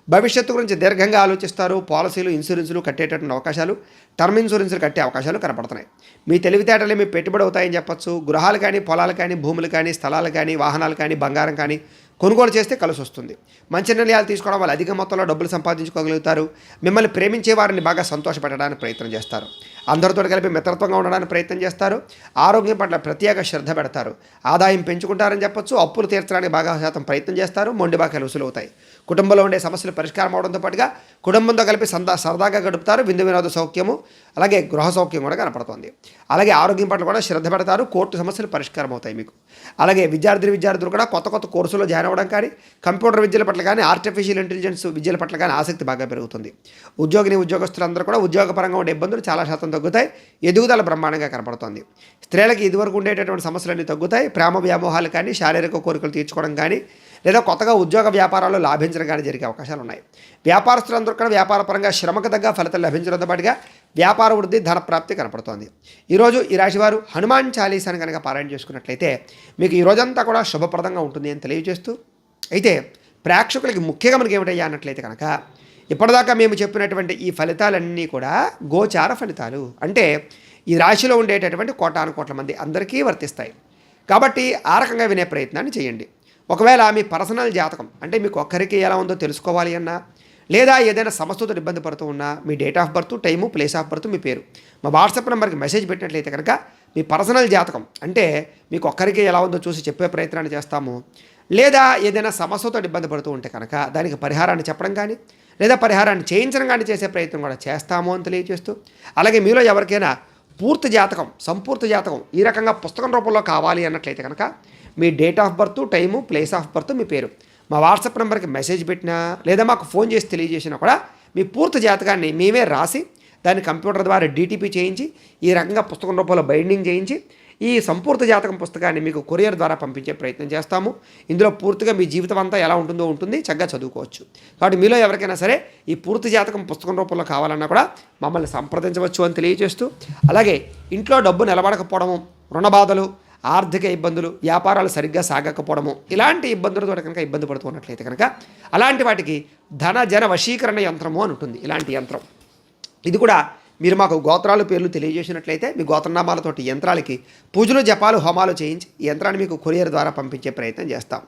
భవిష్యత్తు గురించి దీర్ఘంగా ఆలోచిస్తారు. పాలసీలు, ఇన్సూరెన్సులు కట్టేటటువంటి అవకాశాలు, టర్మ్ ఇన్సూరెన్సులు కట్టే అవకాశాలు కనపడుతున్నాయి. మీ తెలివితేటలే మీ పెట్టుబడి అవుతాయని చెప్పచ్చు. గృహాలు కానీ, పొలాలు కానీ, భూములు కానీ, స్థలాలు కానీ, వాహనాలు కానీ, బంగారం కానీ కొనుగోలు చేస్తే కలిసి వస్తుంది. మంచి నిర్ణయాలు తీసుకోవడం వల్ల అధిక మొత్తంలో డబ్బులు సంపాదించుకోగలుగుతారు. మిమ్మల్ని ప్రేమించే వారిని బాగా సంతోషపెట్టడానికి ప్రయత్నం చేస్తారు. అందరితో కలిపి మిత్రత్వంగా ఉండడానికి ప్రయత్నం చేస్తారు. ఆరోగ్యం పట్ల ప్రత్యేక శ్రద్ధ పెడతారు. ఆదాయం పెంచుకుంటారని చెప్పొచ్చు. అప్పులు తీర్చడానికి బాగా శాతం ప్రయత్నం చేస్తారు. మొండి బాకాలు వసూలవుతాయి. కుటుంబంలో ఉండే సమస్యలు పరిష్కారం అవడంతో పాటుగా కుటుంబంతో కలిపి సరదాగా గడుపుతారు. విందు వినోద సౌఖ్యము, అలాగే గృహ సౌఖ్యం కూడా కనపడుతుంది. అలాగే ఆరోగ్యం పట్ల కూడా శ్రద్ధ పెడతారు. కోర్టు సమస్యలు పరిష్కారం అవుతాయి మీకు. అలాగే విద్యార్థులు కూడా కొత్త కోర్సులో జాయిన్ అవ్వడం కానీ, కంప్యూటర్ విద్యల పట్ల కానీ, ఆర్టిఫిషియల్ ఇంటెలిజెన్స్ విద్యల పట్ల కానీ ఆసక్తి బాగా పెరుగుతుంది. ఉద్యోగస్తులందరూ కూడా ఉద్యోగపరంగా ఉండే ఇబ్బందులు చాలా శాతం తగ్గుతాయి. ఎదుగుదల బ్రహ్మాండంగా కనపడుతుంది. స్త్రీలకు ఇదివరకు ఉండేటటువంటి సమస్యలన్నీ తగ్గుతాయి. ప్రేమ వ్యామోహాలు కానీ, శారీరక కోరికలు తీర్చుకోవడం కానీ, లేదా కొత్తగా ఉద్యోగ వ్యాపారాలు లాభించడం కానీ జరిగే అవకాశాలు ఉన్నాయి. వ్యాపారస్తులందరూ కూడా వ్యాపారపరంగా శ్రమకు తగ్గ ఫలితాలు లభించడంతో పాటుగా వ్యాపార వృద్ధి, ధన ప్రాప్తి కనపడుతోంది. ఈరోజు ఈ రాశివారు హనుమాన్ చాలీసాని కనుక పారాయణ చేసుకున్నట్లయితే మీకు ఈ రోజంతా కూడా శుభప్రదంగా ఉంటుంది అని తెలియజేస్తూ, అయితే ప్రేక్షకులకి ముఖ్యంగా మనకి ఏమిటయ్యా అన్నట్లయితే కనుక ఇప్పటిదాకా మేము చెప్పినటువంటి ఈ ఫలితాలన్నీ కూడా గోచార ఫలితాలు. అంటే ఈ రాశిలో ఉండేటటువంటి కోటాను మంది అందరికీ వర్తిస్తాయి. కాబట్టి ఆ రకంగా వినే ప్రయత్నాన్ని చేయండి. ఒకవేళ మీ పర్సనల్ జాతకం అంటే మీకు ఒక్కరికి ఎలా ఉందో తెలుసుకోవాలి అన్నా, లేదా ఏదైనా సమస్యతో ఇబ్బంది పడుతూ ఉన్నా మీ date of birth, time, place of birth, మీ పేరు మా వాట్సాప్ నెంబర్కి మెసేజ్ పెట్టినట్లయితే కనుక మీ పర్సనల్ జాతకం అంటే మీకు ఒక్కరికి ఎలా ఉందో చూసి చెప్పే ప్రయత్నాన్ని చేస్తాము. లేదా ఏదైనా సమస్యతో ఇబ్బంది పడుతూ ఉంటే కనుక దానికి పరిహారాన్ని చెప్పడం కానీ లేదా పరిహారాన్ని చేయించడం కానీ చేసే ప్రయత్నం కూడా చేస్తాము అని తెలియజేస్తూ, అలాగే మీలో ఎవరికైనా పూర్తి జాతకం, సంపూర్తి జాతకం ఈ రకంగా పుస్తకం రూపంలో కావాలి అన్నట్లయితే కనుక మీ date of birth, time, place of birth, మీ పేరు మా వాట్సాప్ నెంబర్కి మెసేజ్ పెట్టినా లేదా మాకు ఫోన్ చేసి తెలియజేసినా కూడా మీ పూర్తి జాతకాన్ని మేమే రాసి దాన్ని కంప్యూటర్ ద్వారా డీటీపీ చేయించి ఈ రకంగా పుస్తకం రూపంలో బైండింగ్ చేయించి ఈ సంపూర్తి జాతకం పుస్తకాన్ని మీకు కొరియర్ ద్వారా పంపించే ప్రయత్నం చేస్తాము. ఇందులో పూర్తిగా మీ జీవితం అంతా ఎలా ఉంటుందో ఉంటుంది, చక్కగా చదువుకోవచ్చు. కాబట్టి మీలో ఎవరికైనా సరే ఈ పూర్తి జాతకం పుస్తకం రూపంలో కావాలన్నా కూడా మమ్మల్ని సంప్రదించవచ్చు అని తెలియజేస్తూ, అలాగే ఇంట్లో డబ్బు నిలబడకపోవడము, రుణ బాధలు, ఆర్థిక ఇబ్బందులు, వ్యాపారాలు సరిగ్గా సాగకపోవడము, ఇలాంటి ఇబ్బందులతో కనుక ఇబ్బంది పడుతున్నట్లయితే కనుక అలాంటి వాటికి ధన జన వశీకరణ యంత్రము అని ఉంటుంది. ఇలాంటి యంత్రం ఇది కూడా మీరు మాకు గోత్రాలు పేర్లు తెలియజేసినట్లయితే మీ గోత్రనామాలతోటి యంత్రాలకి పూజలు, జపాలు, హోమాలు చేయించి ఈ యంత్రాన్ని మీకు కొరియర్ ద్వారా పంపించే ప్రయత్నం చేస్తాం.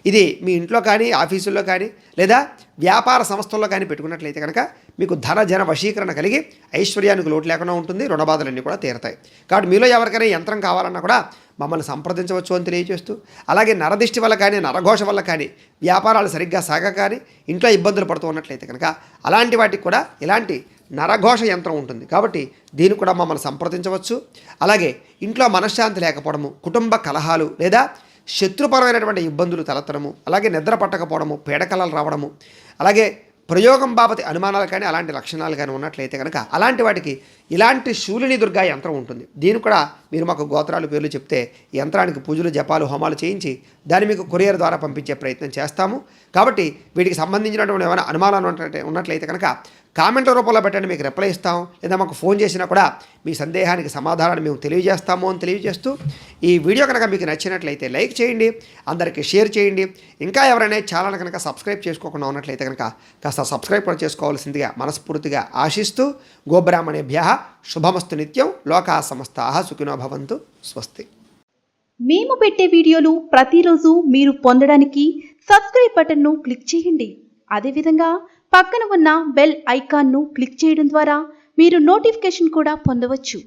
ఇది మీ ఇంట్లో కానీ, ఆఫీసుల్లో కానీ లేదా వ్యాపార సంస్థల్లో కానీ పెట్టుకున్నట్లయితే కనుక మీకు ధన జన వశీకరణ కలిగి ఐశ్వర్యానికి లోటు లేకుండా ఉంటుంది, రుణబాధలన్నీ కూడా తీరతాయి. కాబట్టి మీలో ఎవరికైనా యంత్రం కావాలన్నా కూడా మమ్మల్ని సంప్రదించవచ్చు అని తెలియజేస్తూ, అలాగే నరదిష్టి వల్ల కానీ, నరఘోష వల్ల కానీ, వ్యాపారాలు సరిగ్గా సాగక కానీ ఇంట్లో ఇబ్బందులు పడుతూ ఉన్నట్లయితే కనుక అలాంటి వాటికి కూడా ఇలాంటి నరఘోష యంత్రం ఉంటుంది. కాబట్టి దీన్ని కూడా మమ్మల్ని సంప్రదించవచ్చు. అలాగే ఇంట్లో మనశ్శాంతి లేకపోవడము, కుటుంబ కలహాలు లేదా శత్రుపరమైనటువంటి ఇబ్బందులు తలెత్తడము, అలాగే నిద్ర పట్టకపోవడము, పీడకలలు రావడము, అలాగే ప్రయోగం బాబతి అనుమానాలు కానీ అలాంటి లక్షణాలు కానీ ఉన్నట్లయితే కనుక అలాంటి వాటికి ఇలాంటి శూలిని దుర్గా యంత్రం ఉంటుంది. దీన్ని కూడా మీరు మాకు గోత్రాలు పేర్లు చెప్తే యంత్రానికి పూజలు, జపాలు, హోమాలు చేయించి దాన్ని మీకు కొరియర్ ద్వారా పంపించే ప్రయత్నం చేస్తాము. కాబట్టి వీటికి సంబంధించినటువంటి ఏమైనా అనుమానాలు ఉన్నట్లయితే కనుక కామెంట్ల రూపంలో పెట్టండి, మీకు రిప్లై ఇస్తాం. లేదా మాకు ఫోన్ చేసినా కూడా మీ సందేహానికి సమాధానాన్ని మేము తెలియజేస్తాము అని తెలియజేస్తూ, ఈ వీడియో కనుక మీకు నచ్చినట్లయితే లైక్ చేయండి, అందరికీ షేర్ చేయండి. ఇంకా ఎవరైనా ఛానల్ కనుక సబ్స్క్రైబ్ చేసుకోకుండా ఉన్నట్లయితే కనుక కాస్త సబ్స్క్రైబ్ కూడా చేసుకోవాల్సిందిగా మనస్ఫూర్తిగా ఆశిస్తూ, గోబ్రాహ్మణేభ్యః శుభమస్తు నిత్యం, లోకా సమస్తాః సుఖినో భవంతు, స్వస్తి. మేము పెట్టే వీడియోలు ప్రతిరోజు మీరు పొందడానికి సబ్స్క్రైబ్ బటన్ను క్లిక్ చేయండి. అదేవిధంగా పక్కన ఉన్న బెల్ ఐకాన్ను క్లిక్ చేయడం ద్వారా మీరు నోటిఫికేషన్ కూడా పొందవచ్చు.